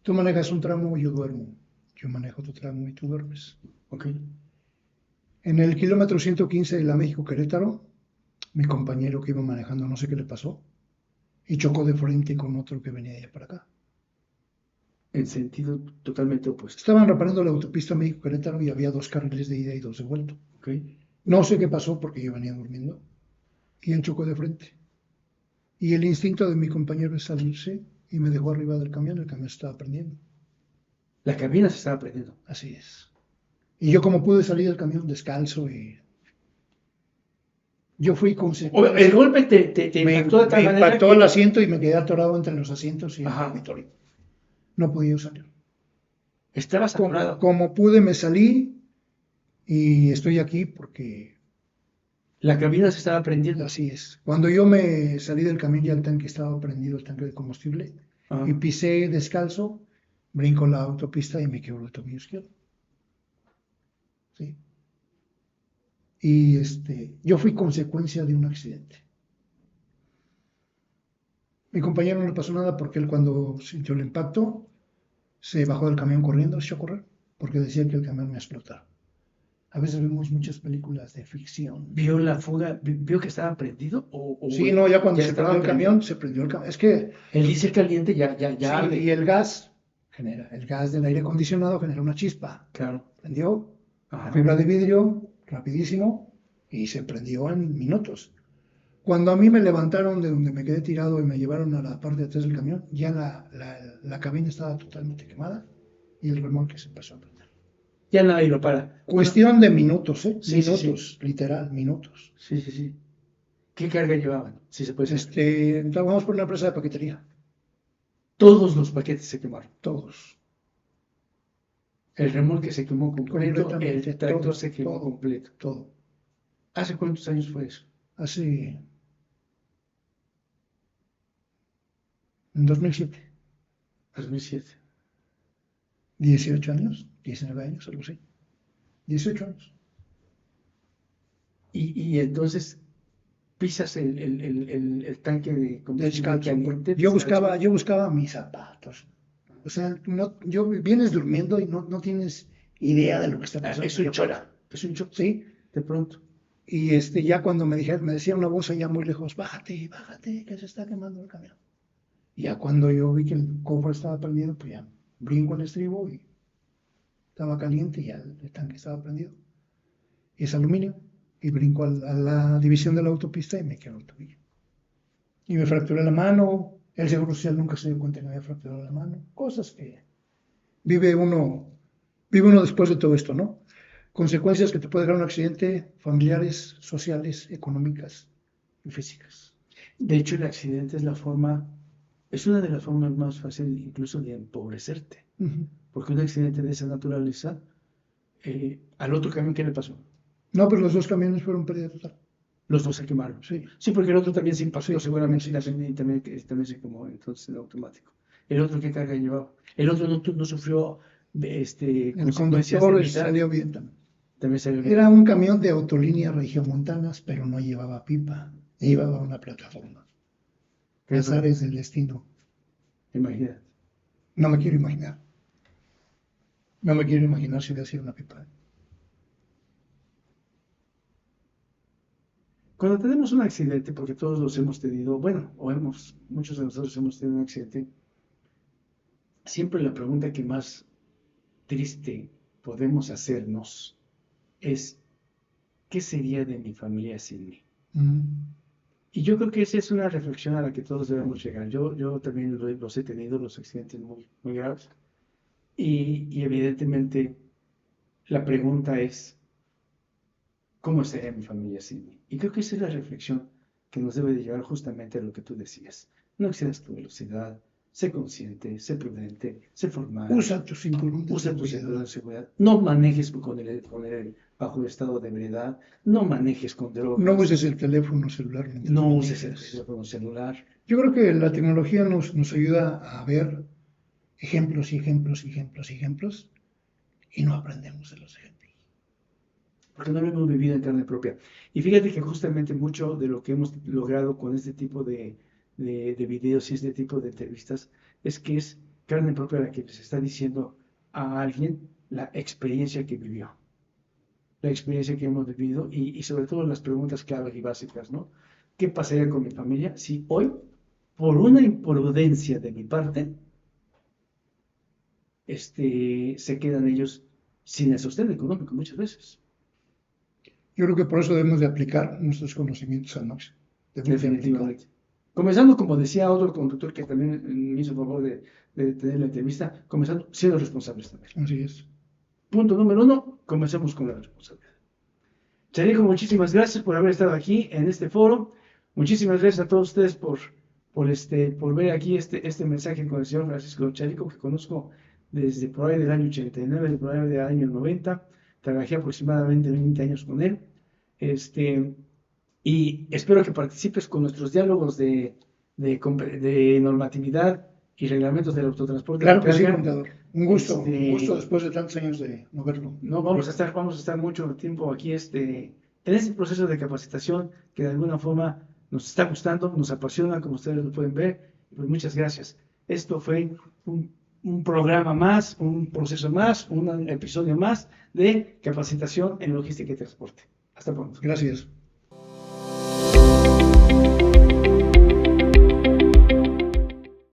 Speaker 2: Tú manejas un tramo, yo duermo. Yo manejo otro tramo y tú duermes.
Speaker 1: Ok.
Speaker 2: En el kilómetro 115 de la México-Querétaro, mi compañero que iba manejando, no sé qué le pasó, y chocó de frente con otro que venía de allá para acá.
Speaker 1: En sentido totalmente opuesto.
Speaker 2: Estaban reparando la autopista México-Querétaro y había 2 carriles de ida y 2 de vuelta.
Speaker 1: Ok.
Speaker 2: No sé qué pasó porque yo venía durmiendo y él chocó de frente. Y el instinto de mi compañero es salirse y me dejó arriba del camión. El camión se estaba prendiendo.
Speaker 1: La cabina se estaba prendiendo.
Speaker 2: Así es. Y yo como pude salir del camión descalzo y yo fui consecuente.
Speaker 1: El golpe te impactó de tal
Speaker 2: me
Speaker 1: manera
Speaker 2: impactó
Speaker 1: que...
Speaker 2: el asiento y me quedé atorado entre los asientos y el
Speaker 1: Ajá.
Speaker 2: dormitorio. No podía salir.
Speaker 1: Estabas atorado.
Speaker 2: Como pude me salí y estoy aquí porque...
Speaker 1: La cabina se estaba prendiendo.
Speaker 2: Así es. Cuando yo me salí del camión ya el tanque estaba prendido, el tanque de combustible,
Speaker 1: Ajá.
Speaker 2: y pisé descalzo, brinco la autopista y me quebró el tobillo izquierdo. Sí. Y yo fui consecuencia de un accidente. Mi compañero no le pasó nada porque él cuando sintió el impacto se bajó del camión corriendo, se echó a correr, porque decía que el camión me iba a explotar. A veces vemos muchas películas de ficción.
Speaker 1: ¿Vio la fuga? ¿Vio que estaba prendido?
Speaker 2: Sí, no, ya cuando
Speaker 1: ya
Speaker 2: se
Speaker 1: estaba
Speaker 2: prendió el
Speaker 1: prendido?
Speaker 2: camión, se prendió el camión. Es que
Speaker 1: El diésel caliente ya
Speaker 2: sí,
Speaker 1: arde.
Speaker 2: y el gas del aire acondicionado genera una chispa.
Speaker 1: Claro.
Speaker 2: Prendió
Speaker 1: Ajá.
Speaker 2: la fibra de vidrio rapidísimo y se prendió en minutos. Cuando a mí me levantaron de donde me quedé tirado y me llevaron a la parte de atrás del camión, ya la cabina estaba totalmente quemada y el remolque se empezó a prender.
Speaker 1: Ya nadie lo para.
Speaker 2: Cuestión de minutos, ¿eh?
Speaker 1: Sí,
Speaker 2: minutos,
Speaker 1: sí.
Speaker 2: Literal, minutos.
Speaker 1: Sí, sí, sí. ¿Qué carga llevaban? Si se puede saber.
Speaker 2: Trabajamos por una empresa de paquetería.
Speaker 1: Todos los paquetes se quemaron.
Speaker 2: Todos.
Speaker 1: El remolque se quemó completo,
Speaker 2: Completamente.
Speaker 1: el tractor
Speaker 2: todo,
Speaker 1: se quemó
Speaker 2: todo,
Speaker 1: completo.
Speaker 2: Todo.
Speaker 1: ¿Hace cuántos años fue eso?
Speaker 2: Hace... En 2007.
Speaker 1: 2007.
Speaker 2: 18 años, 19 años, algo así. 18 años.
Speaker 1: Y entonces pisas el tanque de combustible
Speaker 2: Descalzo.
Speaker 1: caliente.
Speaker 2: Yo buscaba mis zapatos. O sea, vienes durmiendo y no tienes idea de lo que está pasando.
Speaker 1: Es un
Speaker 2: allá
Speaker 1: shock,
Speaker 2: afuera.
Speaker 1: es un shock,
Speaker 2: Sí.
Speaker 1: de pronto.
Speaker 2: Y ya cuando me decía una voz allá muy lejos, bájate, bájate, que se está quemando el camión. Y ya cuando yo vi que el cofre estaba prendido, pues ya brinco al estribo y estaba caliente y ya el tanque estaba prendido. Y es aluminio. Y brinco a la división de la autopista y me quedo el tobillo. Y me fracturé la mano. El Seguro Social nunca se dio cuenta que me había fracturado la mano. Cosas que vive uno, vive uno después de todo esto, ¿no? Consecuencias que te puede dar un accidente, familiares, sociales, económicas y físicas.
Speaker 1: De hecho, el accidente es una de las formas más fáciles incluso de empobrecerte.
Speaker 2: Ujú.
Speaker 1: Porque un accidente de esa naturaleza, al otro camión, ¿qué le pasó?
Speaker 2: No, pero los dos camiones fueron pérdida total.
Speaker 1: Los dos se quemaron.
Speaker 2: Sí.
Speaker 1: Sí, porque el otro también se impactó,
Speaker 2: Sí,
Speaker 1: seguramente,
Speaker 2: así es.
Speaker 1: también se quemó, entonces en automático. El otro, ¿qué carga llevaba? El otro no sufrió
Speaker 2: El
Speaker 1: consecuencias de
Speaker 2: conductor
Speaker 1: vida,
Speaker 2: salió bien también.
Speaker 1: también salió bien.
Speaker 2: Era un camión de autolínea regiomontanas, pero no llevaba pipa, llevaba una plataforma.
Speaker 1: Qué raro,
Speaker 2: Azares del destino.
Speaker 1: imagínate.
Speaker 2: No me quiero imaginar. No me quiero imaginar si hubiera sido una pipa.
Speaker 1: Cuando tenemos un accidente, porque todos los hemos tenido, bueno, muchos de nosotros hemos tenido un accidente, siempre la pregunta que más triste podemos hacernos es, ¿qué sería de mi familia sin mí?
Speaker 2: Mm.
Speaker 1: Y yo creo que esa es una reflexión a la que todos debemos llegar. Yo también los he tenido, los accidentes muy graves. Y evidentemente la pregunta es, ¿cómo sería mi familia sin mí? Y creo que esa es la reflexión que nos debe de llevar justamente a lo que tú decías. No excedas tu velocidad, sé consciente, sé prudente, sé formal,
Speaker 2: Usa tu cinturón de
Speaker 1: usa tu
Speaker 2: seguridad.
Speaker 1: cinturón de seguridad, no manejes bajo estado de ebriedad, no manejes con
Speaker 2: No
Speaker 1: drogas,
Speaker 2: uses el teléfono celular mientras
Speaker 1: no uses el
Speaker 2: manejas.
Speaker 1: teléfono celular.
Speaker 2: Yo creo que la tecnología nos ayuda a ver ejemplos y ejemplos y ejemplos y ejemplos y no aprendemos de los ejemplos.
Speaker 1: Porque no lo hemos vivido en carne propia. Y fíjate que justamente mucho de lo que hemos logrado con este tipo de videos y este tipo de entrevistas es que es carne propia la que les está diciendo a alguien la experiencia que vivió, la experiencia que hemos vivido y sobre todo las preguntas claves y básicas, ¿no? ¿Qué pasaría con mi familia si hoy, por una imprudencia de mi parte, se quedan ellos sin el sostén económico muchas veces?
Speaker 2: Yo creo que por eso debemos de aplicar nuestros conocimientos al máximo. Debemos de aplicar.
Speaker 1: Definitivamente. Comenzando, como decía otro conductor que también me hizo el favor de tener la entrevista, comenzando siendo responsables también.
Speaker 2: Así es.
Speaker 1: Punto número uno, comencemos con la responsabilidad. Charico, muchísimas gracias por haber estado aquí en este foro. Muchísimas gracias a todos ustedes por ver aquí este mensaje con el señor Francisco Charico, que conozco desde por ahí del año 89, de por ahí del año 90. Trabajé aproximadamente 20 años con él. Y espero que participes con nuestros diálogos de normatividad y reglamentos del autotransporte
Speaker 2: Claro
Speaker 1: de
Speaker 2: que sí,
Speaker 1: carga.
Speaker 2: contador. Un gusto después de tantos años de no verlo.
Speaker 1: No, vamos a estar mucho tiempo aquí en este proceso de capacitación que de alguna forma nos está gustando, nos apasiona, como ustedes lo pueden ver. Pues muchas gracias. Esto fue un programa más, un proceso más, un episodio más de capacitación en logística y transporte. Hasta pronto.
Speaker 2: Gracias.